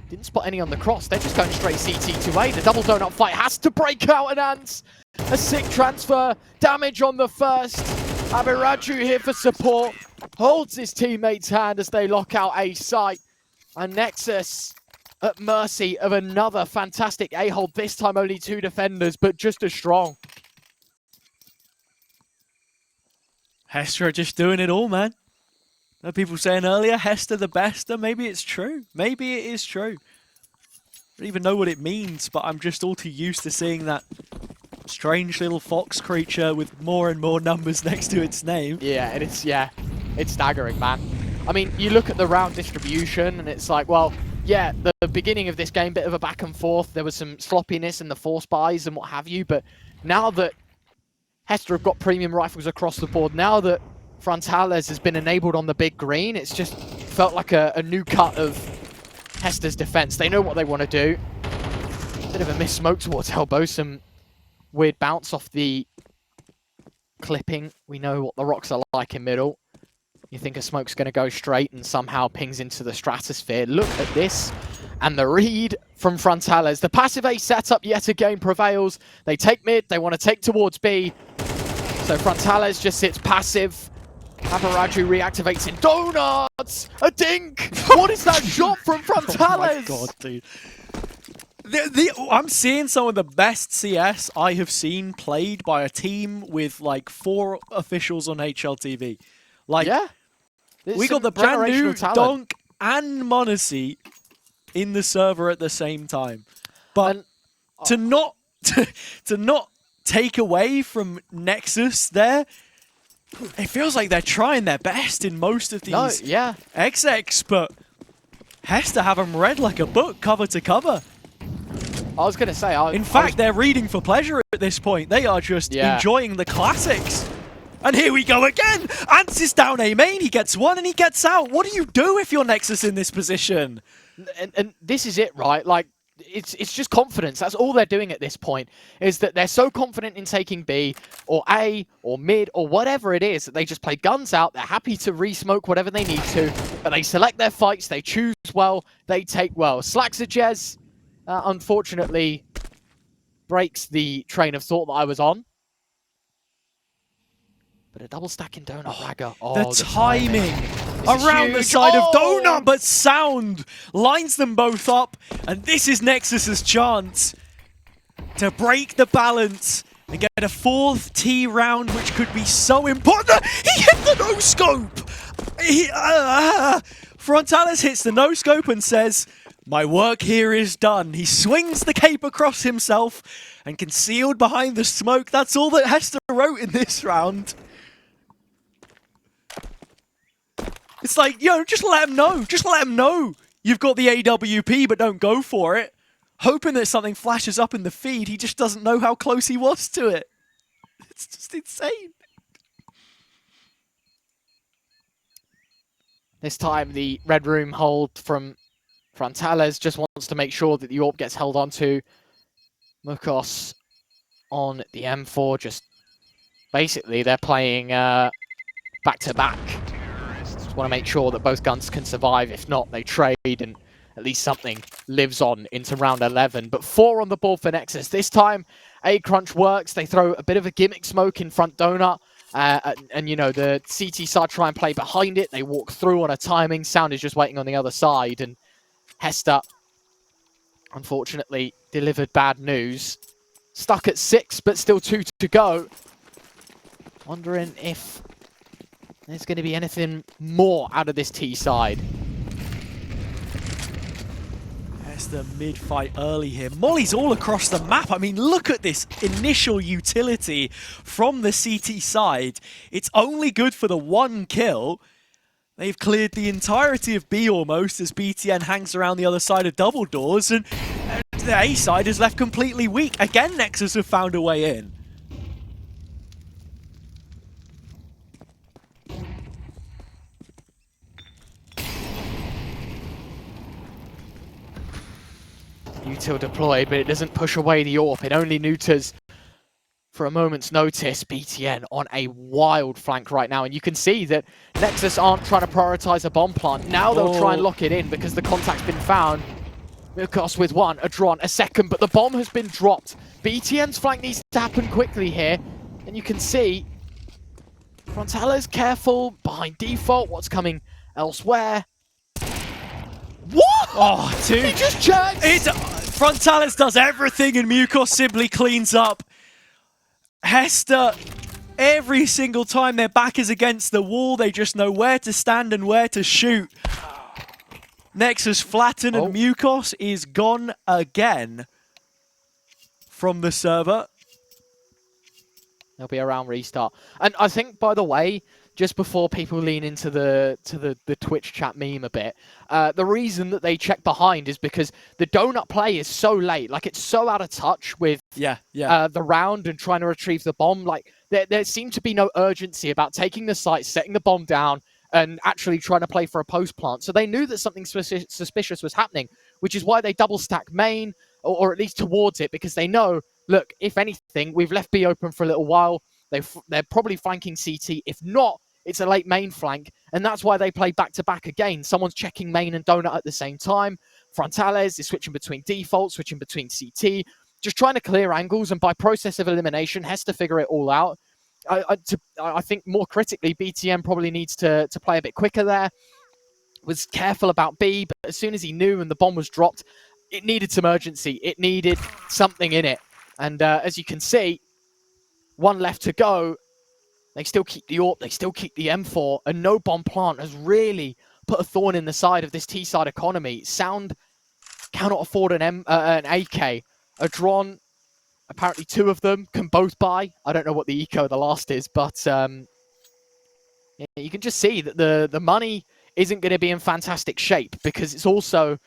Didn't spot any on the cross. They're just going straight CT to A. The double donut fight has to break out and Ants. A sick transfer. Damage on the first. Amiraju here for support. Holds his teammate's hand as they lock out A site. And Nexus at mercy of another fantastic A hold. This time only 2 defenders, but just as strong. Hesta are just doing it all, man. There are people saying earlier, Hesta the best, and maybe it's true. Maybe it is true. I don't even know what it means, but I'm just all too used to seeing that strange little fox creature with more and more numbers next to its name. Yeah, and it's staggering, man. I mean, you look at the round distribution, and it's like, well, yeah, the beginning of this game, bit of a back and forth. There was some sloppiness in the force buys and what have you, but now that Hesta have got premium rifles across the board, now that Frontales has been enabled on the big green, it's just felt like a new cut of Hesta's defense. They know what they want to do. Bit of a miss smoke towards elbow, some weird bounce off the clipping. We know what the rocks are like in middle. You think a smoke's going to go straight and somehow pings into the stratosphere. Look at this. And the read from Frontales. The passive A setup yet again prevails. They take mid. They want to take towards B. So Frontales just sits passive. Abaraju reactivates in donuts. A dink. What is that shot from Frontales? Oh my god, dude. I'm seeing some of the best CS I have seen played by a team with like 4 officials on HLTV. Like, yeah. We got the brand new Donk and Monacy in the server at the same time. But to not take away from Nexus there, it feels like they're trying their best in most of these XX, but Hesta have them read like a book, cover to cover. I was going to say... In fact, they're reading for pleasure at this point. They are just enjoying the classics. And here we go again! Ants is down A main, he gets one and he gets out. What do you do if you're Nexus in this position? And this is it, right? Like, it's just confidence. That's all they're doing at this point, is that they're so confident in taking B, or A, or mid, or whatever it is, that they just play guns out. They're happy to re-smoke whatever they need to, but they select their fights, they choose well, they take well. Slaxajez, unfortunately, breaks the train of thought that I was on. But a double stack in Donut Ragger. Oh, the timing around the side of Donut, but Sound lines them both up. And this is Nexus's chance to break the balance and get a 4th T round, which could be so important. He hit the no-scope! Frontales hits the no-scope and says, my work here is done. He swings the cape across himself and concealed behind the smoke. That's all that Hesta wrote in this round. It's like, yo, just let him know. Just let him know you've got the AWP, but don't go for it. Hoping that something flashes up in the feed. He just doesn't know how close he was to it. It's just insane. This time, the Red Room hold from Frontales just wants to make sure that the AWP gets held onto. Mukos on the M4. Just basically, they're playing back-to-back. Want to make sure that both guns can survive. If not, they trade and at least something lives on into round 11. But 4 on the board for Nexus. This time, A crunch works. They throw a bit of a gimmick smoke in front Donut. And, you know, the CT side try and play behind it. They walk through on a timing. Sound is just waiting on the other side. And Hesta, unfortunately, delivered bad news. Stuck at 6, but still 2 to go. Wondering if there's going to be anything more out of this T side. There's the mid-fight early here. Molly's all across the map. I mean, look at this initial utility from the CT side. It's only good for the 1 kill. They've cleared the entirety of B almost as BTN hangs around the other side of double doors. And the A side is left completely weak. Again, Nexus have found a way in. Util deployed, but it doesn't push away the AWP. It only neuters for a moment's notice. BTN on a wild flank right now. And you can see that Nexus aren't trying to prioritize a bomb plant. Now they'll try and lock it in because the contact's been found. Mukos with 1, Adron a 2nd, but the bomb has been dropped. BTN's flank needs to happen quickly here. And you can see Frontales careful behind default. What's coming elsewhere? What? Oh, dude. He just checked! Frontales does everything and Mukos simply cleans up. Hesta, every single time their back is against the wall, they just know where to stand and where to shoot. Nexus flatten and Mukos is gone again from the server. There'll be a round restart. And I think, by the way, just before people lean into the Twitch chat meme a bit, the reason that they check behind is because the donut play is so late. Like, it's so out of touch with the round and trying to retrieve the bomb. Like, there seemed to be no urgency about taking the site, setting the bomb down, and actually trying to play for a post plant. So they knew that something suspicious was happening, which is why they double stack main, or at least towards it, because they know look, if anything, we've left B open for a little while. They're probably flanking CT. If not, it's a late main flank, and that's why they play back-to-back again. Someone's checking main and donut at the same time. Frontales is switching between default, switching between CT, just trying to clear angles, and by process of elimination, Hesta figure it all out. I think more critically, BTM probably needs to play a bit quicker there. Was careful about B, but as soon as he knew and the bomb was dropped, it needed some urgency. It needed something in it. And as you can see, one left to go. They still keep the AWP, they still keep the M4, and no bomb plant has really put a thorn in the side of this T-side economy. Sound cannot afford an AK. A Dron, apparently 2 of them, can both buy. I don't know what the eco of the last is, but yeah, you can just see that the money isn't going to be in fantastic shape, because it's also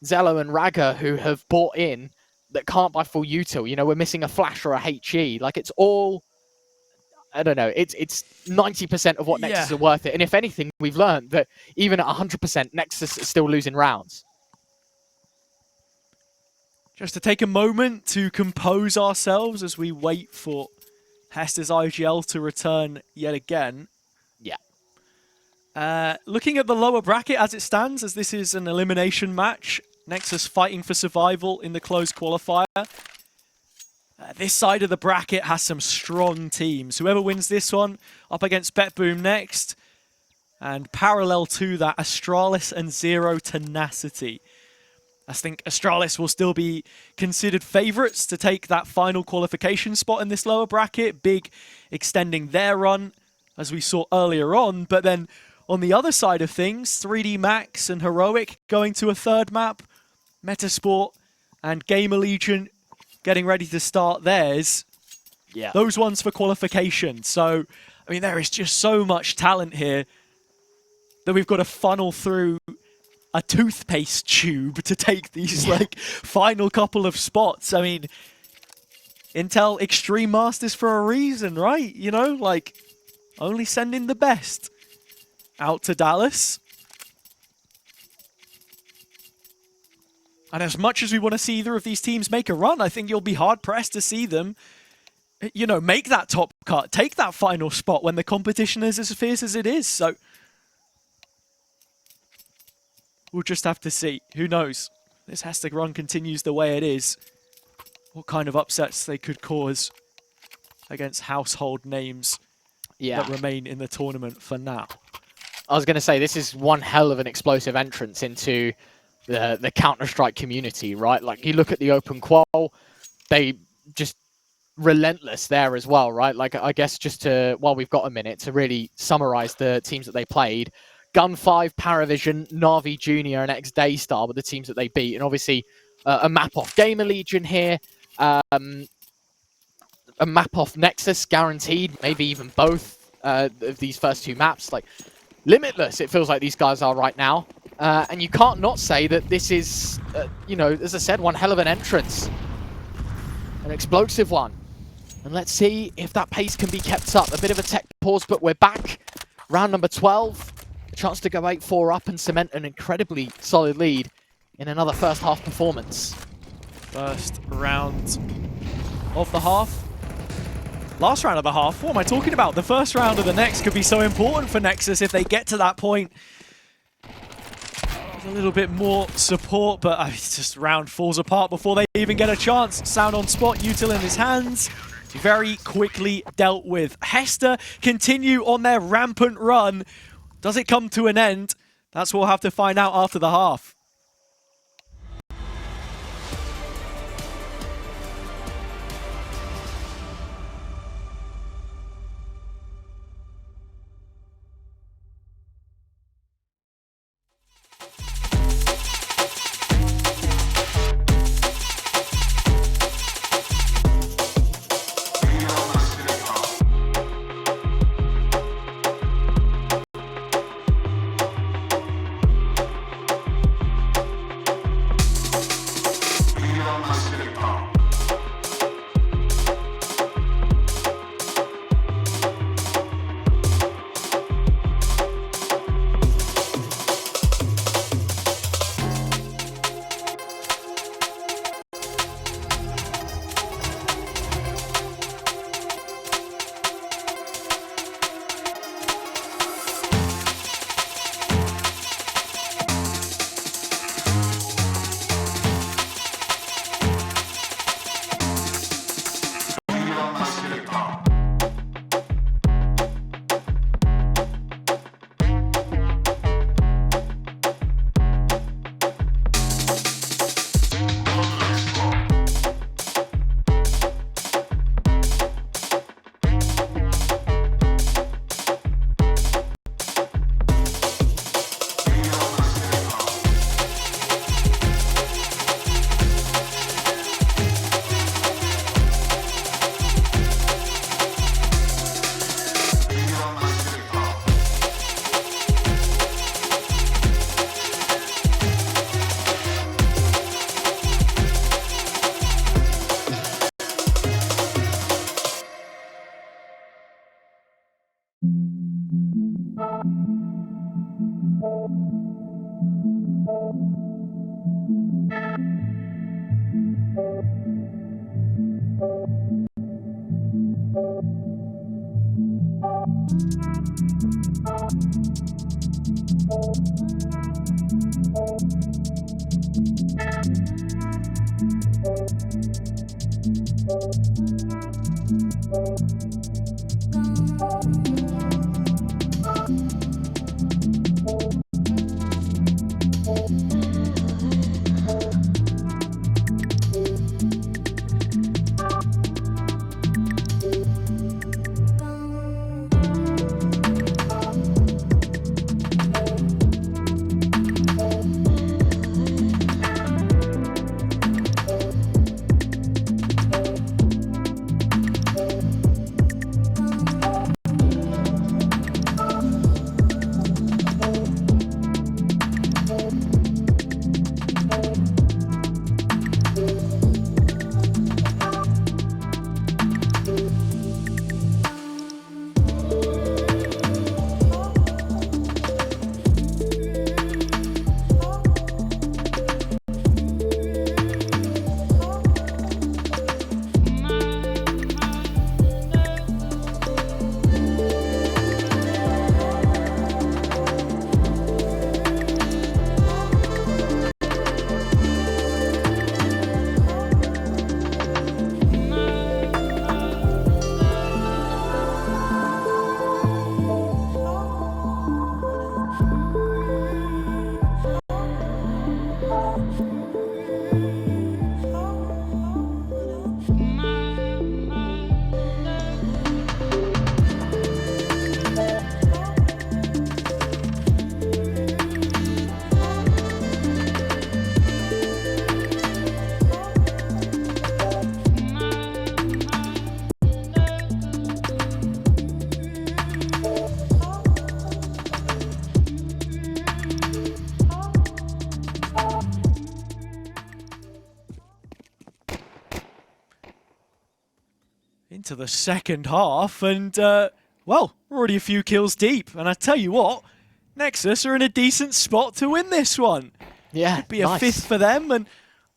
Zello and Raga who have bought in that can't buy full util. You know, we're missing a flash or a HE. Like, it's all, I don't know, it's 90% of what Nexus are worth it. And if anything, we've learned that even at 100%, Nexus is still losing rounds. Just to take a moment to compose ourselves as we wait for Hesta's IGL to return yet again. Yeah. Looking at the lower bracket as it stands, as this is an elimination match, Nexus fighting for survival in the closed qualifier. This side of the bracket has some strong teams. Whoever wins this one, up against BetBoom next. And parallel to that, Astralis and Zero Tenacity. I think Astralis will still be considered favourites to take that final qualification spot in this lower bracket. Big extending their run, as we saw earlier on. But then on the other side of things, 3D Max and Heroic going to a third map. Metasport and Gamer Legion getting ready to start theirs. Yeah. Those ones for qualification. So, I mean, there is just so much talent here that we've got to funnel through a toothpaste tube to take these like final couple of spots. I mean, Intel Extreme Masters for a reason, right? You know, like, only sending the best out to Dallas. And as much as we want to see either of these teams make a run, I think you'll be hard-pressed to see them, you know, make that top cut, take that final spot when the competition is as fierce as it is. So we'll just have to see. Who knows? This Hesta run continues the way it is. What kind of upsets they could cause against household names that remain in the tournament for now. I was going to say, this is one hell of an explosive entrance into the Counter-Strike community, right? Like, you look at the open qual, they just relentless there as well, right? Like, I guess just to, while we've got a minute, to really summarize the teams that they played. Gun 5, Paravision, Na'Vi Junior, and X-Daystar were the teams that they beat. And obviously, a map off Gamer Legion here. A map off Nexus, guaranteed. Maybe even both of these first 2 maps. Like, limitless, it feels like these guys are right now. And you can't not say that this is, you know, as I said, one hell of an entrance. An explosive one. And let's see if that pace can be kept up. A bit of a tech pause, but we're back. Round number 12. A chance to go 8-4 up and cement an incredibly solid lead in another first half performance. First round of the half. Last round of the half. What am I talking about? The first round of the next could be so important for Nexus if they get to that point. A little bit more support, but it's just round falls apart before they even get a chance. Sound on spot, util in his hands. Very quickly dealt with. Hesta continue on their rampant run. Does it come to an end? That's what we'll have to find out after the half. Into the second half, and well, we're already a few kills deep, and I tell you what, Nexus are in a decent spot to win this one. Yeah, Could be nice. a fifth for them and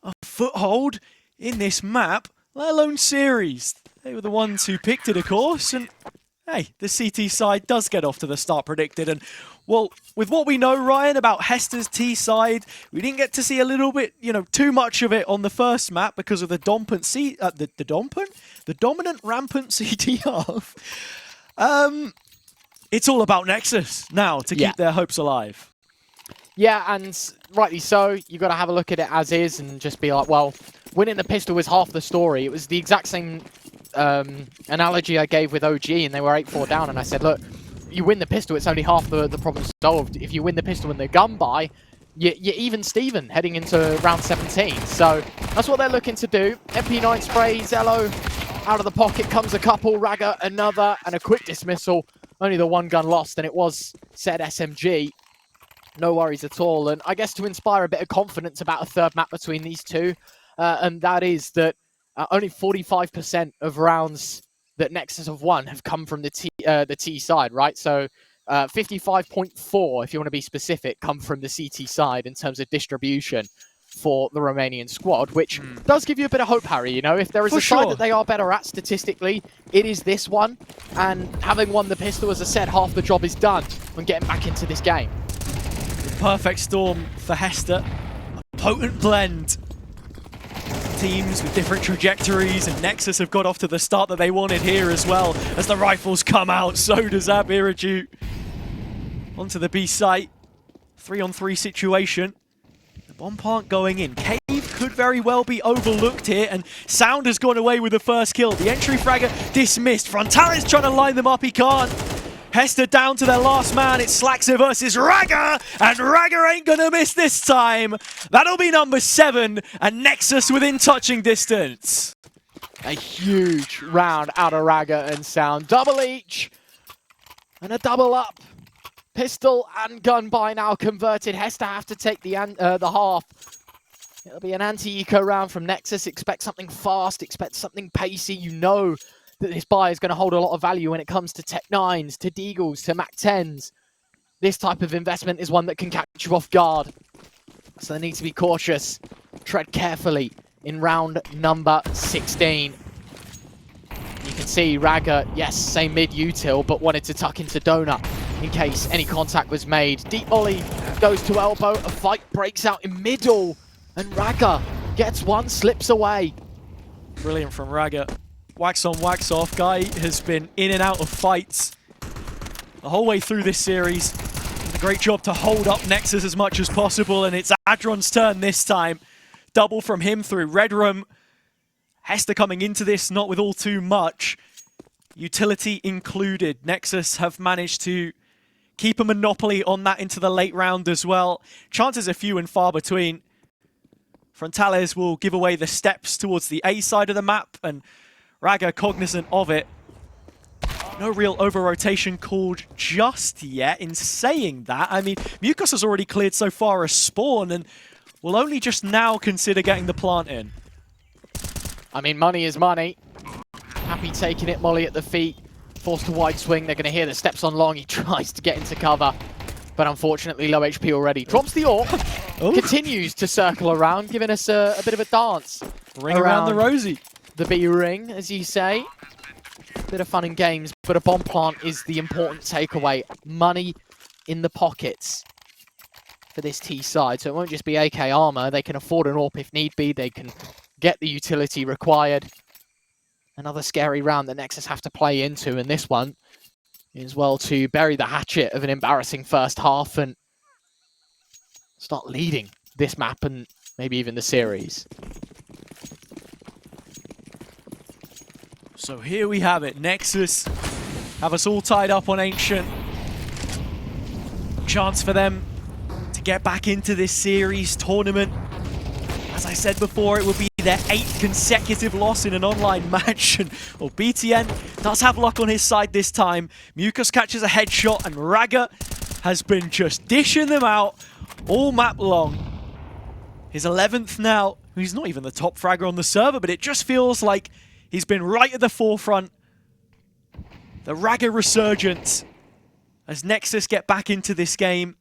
a foothold in this map, let alone series. They were the ones who picked it, of course, and hey, the CT side does get off to the start predicted. And well, with what we know, Ryan, about Hesta's T side, we didn't get to see a little bit, too much of it on the first map because of the dominant rampant CT half. It's all about Nexus now to keep their hopes alive. Yeah, and rightly so. You've got to have a look at it as is and just be like, well, winning the pistol was half the story. It was the exact same analogy I gave with OG, and they were 8-4 down, and I said, look, you win the pistol, it's only half the problem solved. If you win the pistol and the gun by, you're even Steven heading into round 17. So that's what they're looking to do. MP9 spray, Zello out of the pocket comes a couple, Ragger another, and a quick dismissal. Only the one gun lost, and it was said SMG. No worries at all. And I guess to inspire a bit of confidence about a third map between these two, and that is that only 45% of rounds that Nexus have won have come from the T side, right? So 55.4, if you want to be specific, come from the CT side in terms of distribution for the Romanian squad, which does give you a bit of hope, Harry. If there is a side that they are better at statistically, it is this one. And having won the pistol, as I said, half the job is done when getting back into this game. The perfect storm for Hesta. A potent blend. Teams with different trajectories, and Nexus have got off to the start that they wanted here as well. As the rifles come out, so does Abiraju. Onto the B site. 3-on-3 situation. The bomb plant going in. Cave could very well be overlooked here, and Sound has gone away with the first kill. The entry fragger dismissed. Frontalis trying to line them up, he can't. Hesta down to their last man. It's Slaxer versus Ragger, and Ragger ain't gonna miss this time. That'll be number 7, and Nexus within touching distance. A huge round out of Ragger and Sound. Double each, and a double up. Pistol and gun by now converted. Hesta have to take the half. It'll be an anti-eco round from Nexus. Expect something fast, expect something pacey. You know that this buy is going to hold a lot of value when it comes to Tech 9s, to Deagles, to Mac 10s. this type of investment is one that can catch you off guard. So they need to be cautious. Tread carefully in round number 16. You can see Raga, yes, same mid-util, but wanted to tuck into Donut in case any contact was made. Deep volley goes to elbow, a fight breaks out in middle, and Raga gets one, slips away. Brilliant from Raga. Wax on, wax off. Guy has been in and out of fights the whole way through this series. Did a great job to hold up Nexus as much as possible, and it's Adron's turn this time. Double from him through Red Room. Hesta coming into this not with all too much. Utility included. Nexus have managed to keep a monopoly on that into the late round as well. Chances are few and far between. Frontales will give away the steps towards the A side of the map, and Raga cognizant of it. No real over-rotation called just yet. In saying that, I mean, Mucus has already cleared so far a spawn, and will only just now consider getting the plant in. I mean, money is money. Happy taking it, Molly at the feet. Forced to wide swing. They're going to hear the steps on long. He tries to get into cover, but unfortunately low HP already. Drops the AWP. Continues to circle around, giving us a bit of a dance. Ring around the rosy. The B ring, as you say. Bit of fun and games, but a bomb plant is the important takeaway. Money in the pockets for this T side. So it won't just be AK armor. They can afford an AWP if need be. They can get the utility required. Another scary round that Nexus have to play into, and this one is well to bury the hatchet of an embarrassing first half and start leading this map and maybe even the series. So here we have it. Nexus have us all tied up on Ancient. Chance for them to get back into this series tournament. As I said before, it would be their 8th consecutive loss in an online match. And well, BTN does have luck on his side this time. Mucus catches a headshot, and Raga has been just dishing them out all map long. His 11th now. He's not even the top fragger on the server, but it just feels like he's been right at the forefront. The Raga resurgence as Nexus get back into this game.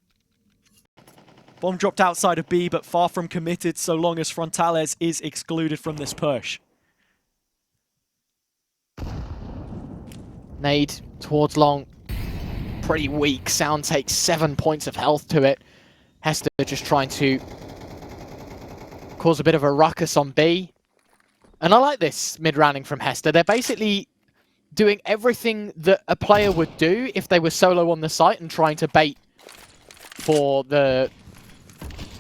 Bomb dropped outside of B, but far from committed so long as Frontales is excluded from this push. Nade towards long. Pretty weak. Sound takes 7 points of health to it. Hesta just trying to cause a bit of a ruckus on B. And I like this mid-rounding from Hesta. They're basically doing everything that a player would do if they were solo on the site and trying to bait for the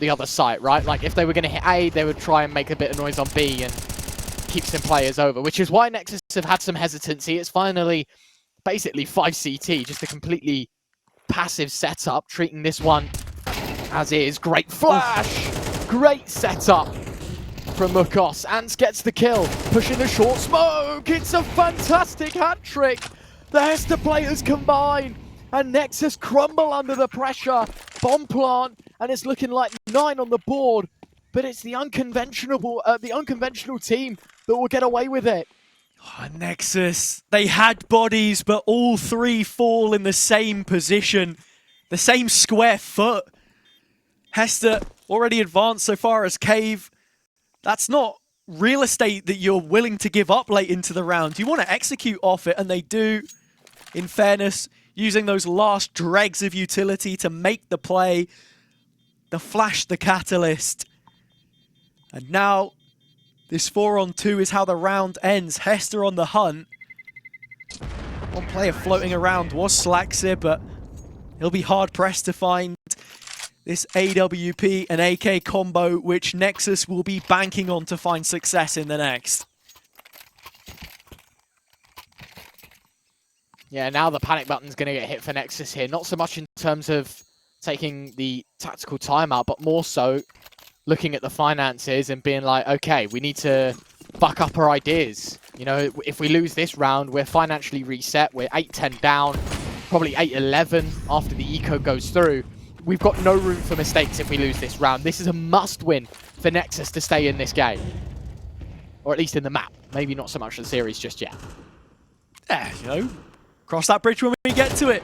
other site, right? Like, if they were going to hit A, they would try and make a bit of noise on B and keep some players over, which is why Nexus have had some hesitancy. It's finally basically 5 CT, just a completely passive setup, treating this one as is. Great flash! Great setup from Mukos. Ants gets the kill, pushing the short smoke. It's a fantastic hat trick. The Hesta players combine, and Nexus crumble under the pressure. Bomb plant, and it's looking like 9 on the board. But it's the unconventional team that will get away with it. Oh, Nexus, they had bodies, but all 3 fall in the same position, the same square foot. Hesta already advanced so far as Cave. That's not real estate that you're willing to give up late into the round. You want to execute off it, and they do, in fairness, using those last dregs of utility to make the play. The flash, the catalyst. And now, this 4-on-2 is how the round ends. Hesta on the hunt. One player floating around was Slaxir, but he'll be hard-pressed to find this AWP and AK combo, which Nexus will be banking on to find success in the next. Yeah, now the panic button's going to get hit for Nexus here. Not so much in terms of taking the tactical timeout, but more so looking at the finances and being like, okay, we need to buck up our ideas. You know, if we lose this round, we're financially reset. We're 8-10 down, probably 8-11 after the eco goes through. We've got no room for mistakes if we lose this round. This is a must-win for Nexus to stay in this game. Or at least in the map. Maybe not so much the series just yet. Yeah, you know, cross that bridge when we get to it.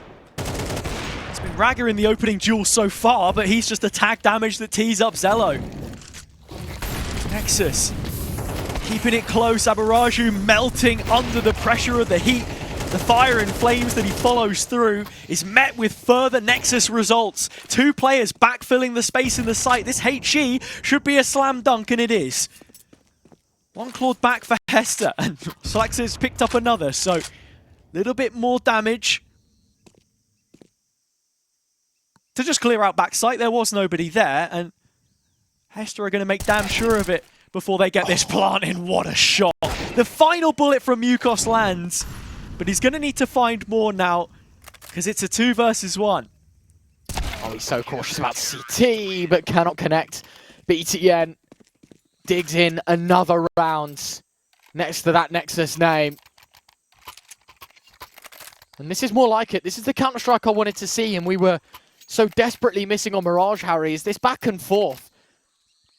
It's been Raga in the opening duel so far, but he's just the tag damage that tees up Zello. Nexus keeping it close. Abaraju melting under the pressure of the heat. The fire and flames that he follows through is met with further Nexus results. 2 players backfilling the space in the site. This HE should be a slam dunk, and it is. 1 clawed back for Hesta, and Slaxer's picked up another, so a little bit more damage. To just clear out backside, there was nobody there, and Hesta are going to make damn sure of it before they get this plant in. What a shot. The final bullet from Mukos lands, but he's going to need to find more now because it's a 2 versus 1. Oh, he's so cautious about CT, but cannot connect. BTN digs in another round next to that Nexus name. And this is more like it. This is the Counter-Strike I wanted to see, and we were so desperately missing on Mirage, Harry, is this back and forth.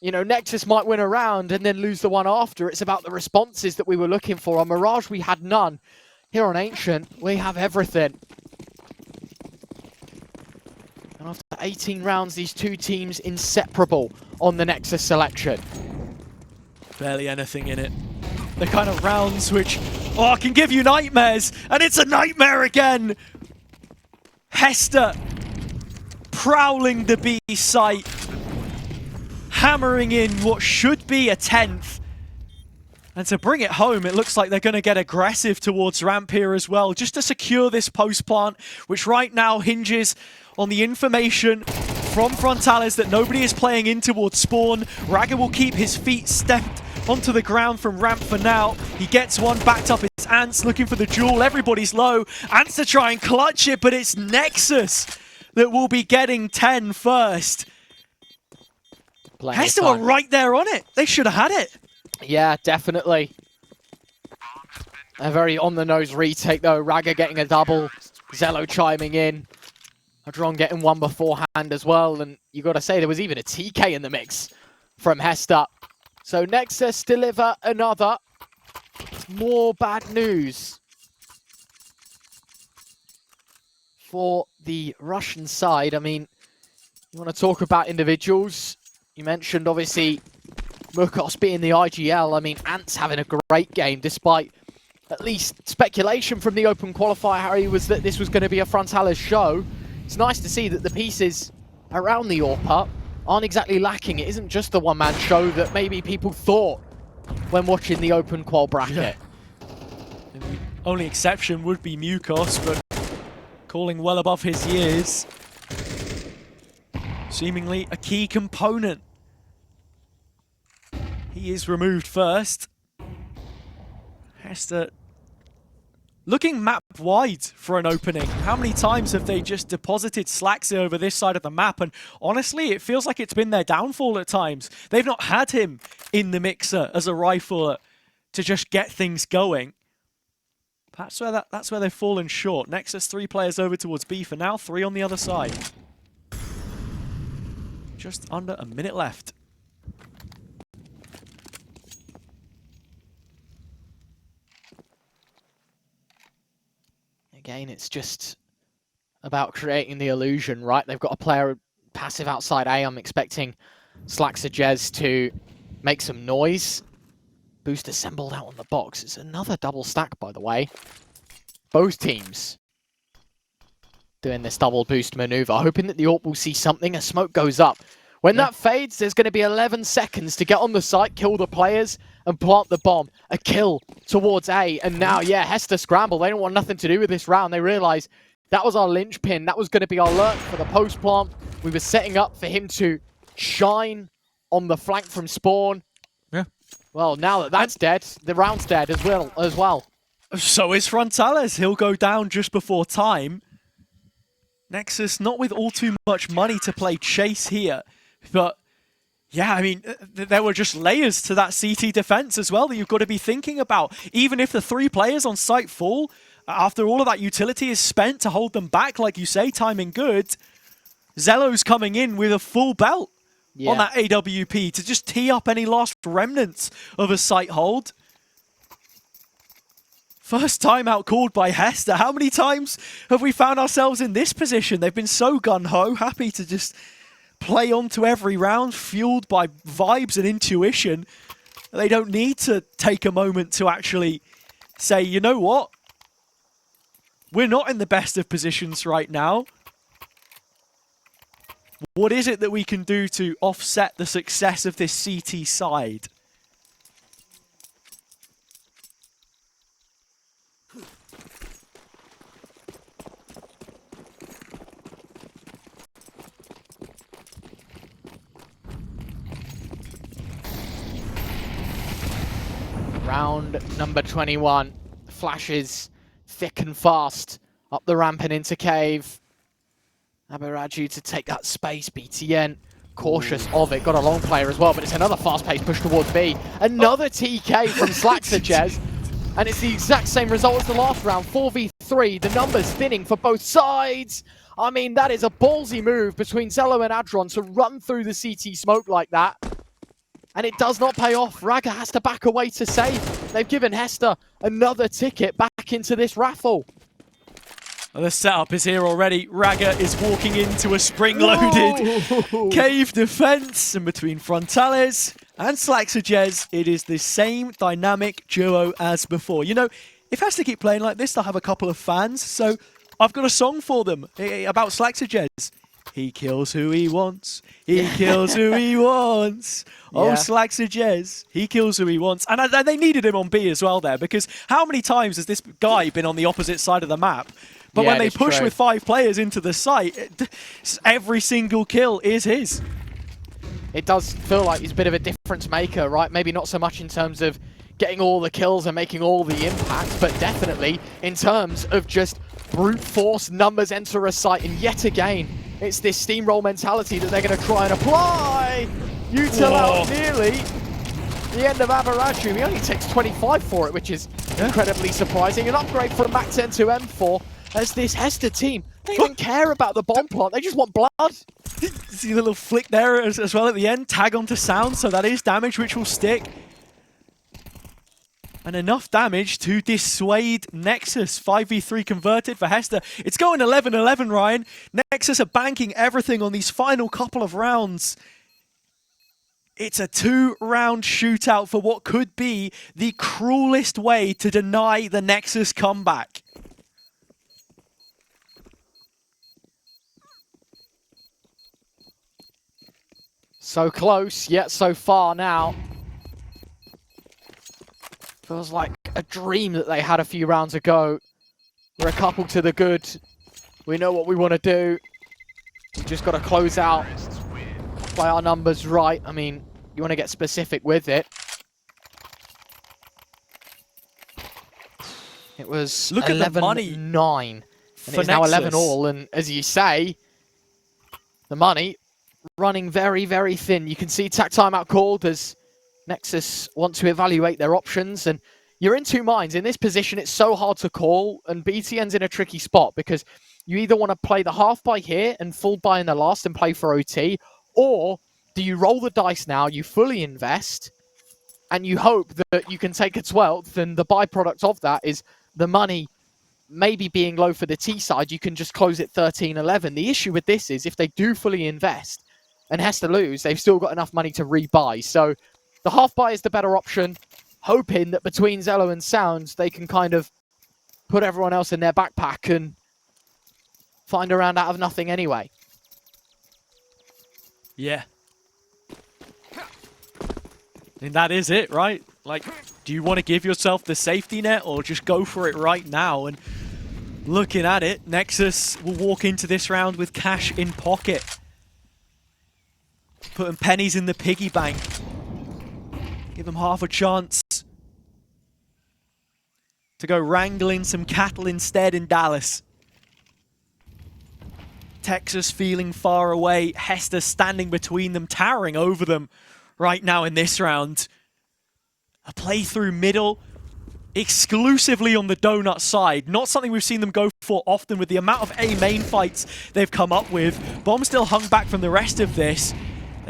You know, Nexus might win a round and then lose the one after. It's about the responses that we were looking for. On Mirage, we had none. Here on Ancient, we have everything. And after 18 rounds, these 2 teams inseparable on the Nexus selection. Barely anything in it. The kind of rounds which, oh, can give you nightmares. And it's a nightmare again. Hesta prowling the B site. Hammering in what should be a 10th. And to bring it home, it looks like they're going to get aggressive towards ramp here as well, just to secure this post plant, which right now hinges on the information from Frontales that nobody is playing in towards spawn. Raga will keep his feet stepped onto the ground from ramp for now. He gets one backed up. It's Ants looking for the duel. Everybody's low. Ants to try and clutch it, but it's Nexus that will be getting 10 first. Hesta were right there on it. They should have had it. Yeah, definitely. A very on-the-nose retake, though. Raga getting a double. Zello chiming in. Hadron getting one beforehand as well. And you got to say, there was even a TK in the mix from Hesta. So Nexus deliver another. More bad news for the Russian side. I mean, you want to talk about individuals? You mentioned, obviously, Mukos being the IGL. I mean, Ants having a great game, despite at least speculation from the open qualifier, Harry, was that this was going to be a Frontales show. It's nice to see that the pieces around the AWP aren't exactly lacking. It isn't just the one-man show that maybe people thought when watching the open qual bracket. Yeah. The only exception would be Mukos, but calling well above his years. Seemingly a key component. He is removed first. Hesta looking map wide for an opening. How many times have they just deposited Slaxy over this side of the map? And honestly, it feels like it's been their downfall at times. They've not had him in the mixer as a rifler to just get things going. That's where they've fallen short. Nexus 3 players over towards B for now, 3 on the other side. Just under a minute left. Again, it's just about creating the illusion, right? They've got a player passive outside A. I'm expecting Slaxer Jez to make some noise. Boost assembled out on the box. It's another double stack, by the way. Both teams doing this double boost maneuver, hoping that the AWP will see something. A smoke goes up. When that fades, there's going to be 11 seconds to get on the site, kill the players, and plant the bomb. A kill towards A. And now, yeah, Hesta scramble. They don't want nothing to do with this round. They realize that was our linchpin. That was going to be our lurk for the post plant. We were setting up for him to shine on the flank from spawn. Yeah. Well, now that that's dead, the round's dead as well. So is Frontales. He'll go down just before time. Nexus not with all too much money to play chase here. But, yeah, I mean, there were just layers to that CT defense as well that you've got to be thinking about. Even if the 3 players on site fall, after all of that utility is spent to hold them back, like you say, timing good, Zello's coming in with a full belt on that AWP to just tee up any last remnants of a site hold. First time out called by Hesta. How many times have we found ourselves in this position? They've been so gun-ho, happy to just play on to every round, fueled by vibes and intuition. They don't need to take a moment to actually say, you know what? We're not in the best of positions right now. What is it that we can do to offset the success of this CT side? Round number 21 flashes thick and fast up the ramp and into cave. Aberaju to take that space. BTN cautious of it. Got a long player as well, but it's another fast-paced push towards B. Another TK from Slaxajez. And it's the exact same result as the last round. 4v3. The numbers thinning for both sides. I mean, that is a ballsy move between Zello and Adron to run through the CT smoke like that. And it does not pay off. Raga has to back away to save. They've given Hesta another ticket back into this raffle. Well, the setup is here already. Raga is walking into a spring-loaded cave defense. And between Frontales and Slaxajez, it is the same dynamic duo as before. You know, if Hesta keep playing like this, they'll have a couple of fans. So I've got a song for them about Slaxajez. He kills who he wants. He kills who he wants. Oh, Slaxajez. He kills who he wants. And they needed him on B as well there, because how many times has this guy been on the opposite side of the map? But when they push with 5 players into the site, every single kill is his. It does feel like he's a bit of a difference maker, right? Maybe not so much in terms of getting all the kills and making all the impact, but definitely in terms of just brute force numbers enter a site. And yet again, it's this steamroll mentality that they're going to try and apply. Util out nearly the end of Aberaju. He only takes 25 for it, which is incredibly surprising. An upgrade from Mac 10 to M4 as this Hesta team, they don't care about the bomb plant. They just want blood. See the little flick there as well at the end. Tag onto sound, so that is damage which will stick. And enough damage to dissuade Nexus. 5v3 converted for Hesta. It's going 11-11, Ryan. Nexus are banking everything on these final couple of rounds. It's a 2-round shootout for what could be the cruelest way to deny the Nexus comeback. So close, yet so far now. Feels like a dream that they had a few rounds ago. We're a couple to the good. We know what we want to do. We just got to close out, play our numbers right. I mean, you want to get specific with it. It was 11-9. And it's now 11-all. And as you say, the money running very, very thin. You can see tack timeout called as Nexus want to evaluate their options, and you're in two minds. In this position, it's so hard to call, and BTN's in a tricky spot because you either want to play the half buy here and full buy in the last and play for OT, or do you roll the dice now, you fully invest, and you hope that you can take a 12th, and the byproduct of that is the money maybe being low for the T side, you can just close it 13-11. The issue with this is if they do fully invest and Hesta lose, they've still got enough money to rebuy. So the half buy is the better option, hoping that between Zello and Sounds, they can kind of put everyone else in their backpack and find a round out of nothing anyway. Yeah. And that is it, right? Like, do you want to give yourself the safety net or just go for it right now? And looking at it, Nexus will walk into this round with cash in pocket. Putting pennies in the piggy bank. Give them half a chance to go wrangling some cattle instead in Dallas. Texas feeling far away. Hesta standing between them, towering over them right now in this round. A playthrough middle, exclusively on the donut side. Not something we've seen them go for often with the amount of A main fights they've come up with. Bomb still hung back from the rest of this.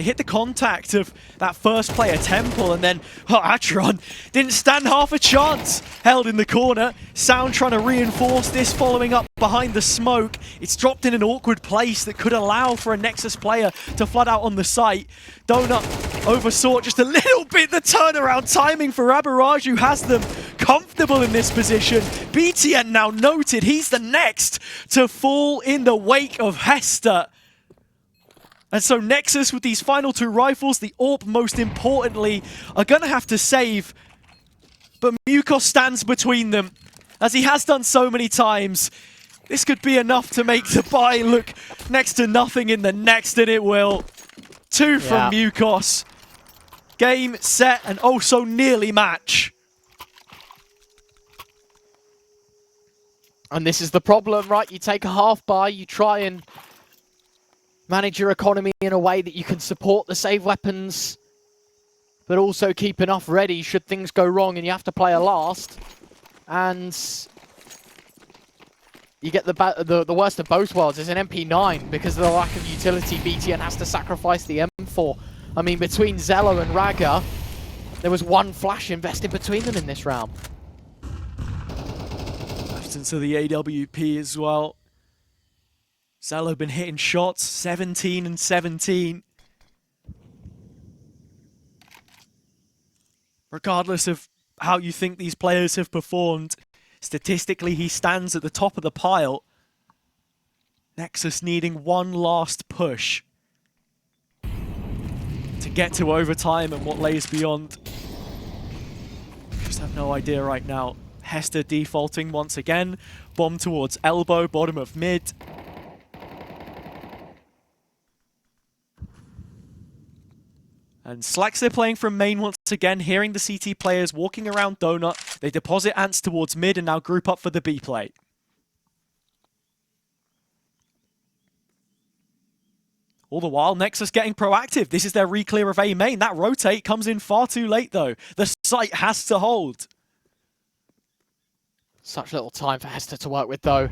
They hit the contact of that first player, Temple, and then Atron didn't stand half a chance. Held in the corner. Sound trying to reinforce this, following up behind the smoke. It's dropped in an awkward place that could allow for a Nexus player to flood out on the site. Donut oversaw just a little bit the turnaround timing for Mirage, who has them comfortable in this position. BTN now noted he's the next to fall in the wake of Hesta. And so Nexus, with these final two rifles, the AWP most importantly, are going to have to save. But Mukos stands between them, as he has done so many times. This could be enough to make the buy look next to nothing in the next, and it will. Two from Mukos. Game, set, and oh so nearly match. And this is the problem, right? You take a half buy, you try and manage your economy in a way that you can support the save weapons, but also keep enough ready should things go wrong and you have to play a last. And you get the worst of both worlds. It's an MP9 because of the lack of utility. BTN has to sacrifice the M4. I mean, between Zello and Raga, there was one flash invested between them in this round. Absence of the AWP as well. Zello been hitting shots, 17 and 17. Regardless of how you think these players have performed, statistically he stands at the top of the pile. Nexus needing one last push to get to overtime and what lays beyond. Just have no idea right now. Hesta defaulting once again. Bomb towards elbow, bottom of mid. And Slaxer playing from main once again, hearing the CT players walking around Donut. They deposit ants towards mid and now group up for the B play. All the while, Nexus getting proactive. This is their re-clear of A main. That rotate comes in far too late though. The site has to hold. Such little time for Hesta to work with though.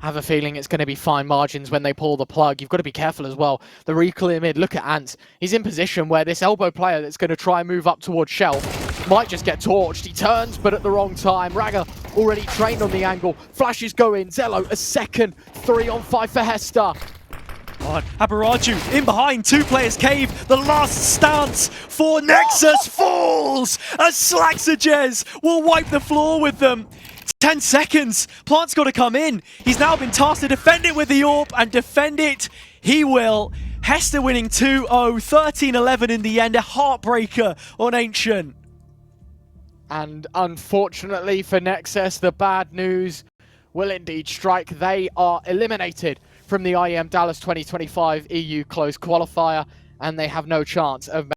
I have a feeling it's going to be fine margins when they pull the plug. You've got to be careful as well. The re-clear mid, look at Ant. He's in position where this elbow player that's going to try and move up towards Shelf might just get torched. He turns, but at the wrong time. Raga already trained on the angle. Flashes go in. Zello a second. 3 on 5 for Hesta. Abaraju in behind, 2 players cave. The last stance for Nexus falls as Slaxerjez will wipe the floor with them. 10 seconds. Plant's got to come in. He's now been tasked to defend it with the AWP, and defend it he will. Hesta winning 2-0, 13-11 in the end. A heartbreaker on Ancient. And unfortunately for Nexus, the bad news will indeed strike. They are eliminated from the IEM Dallas 2025 EU Close Qualifier, and they have no chance of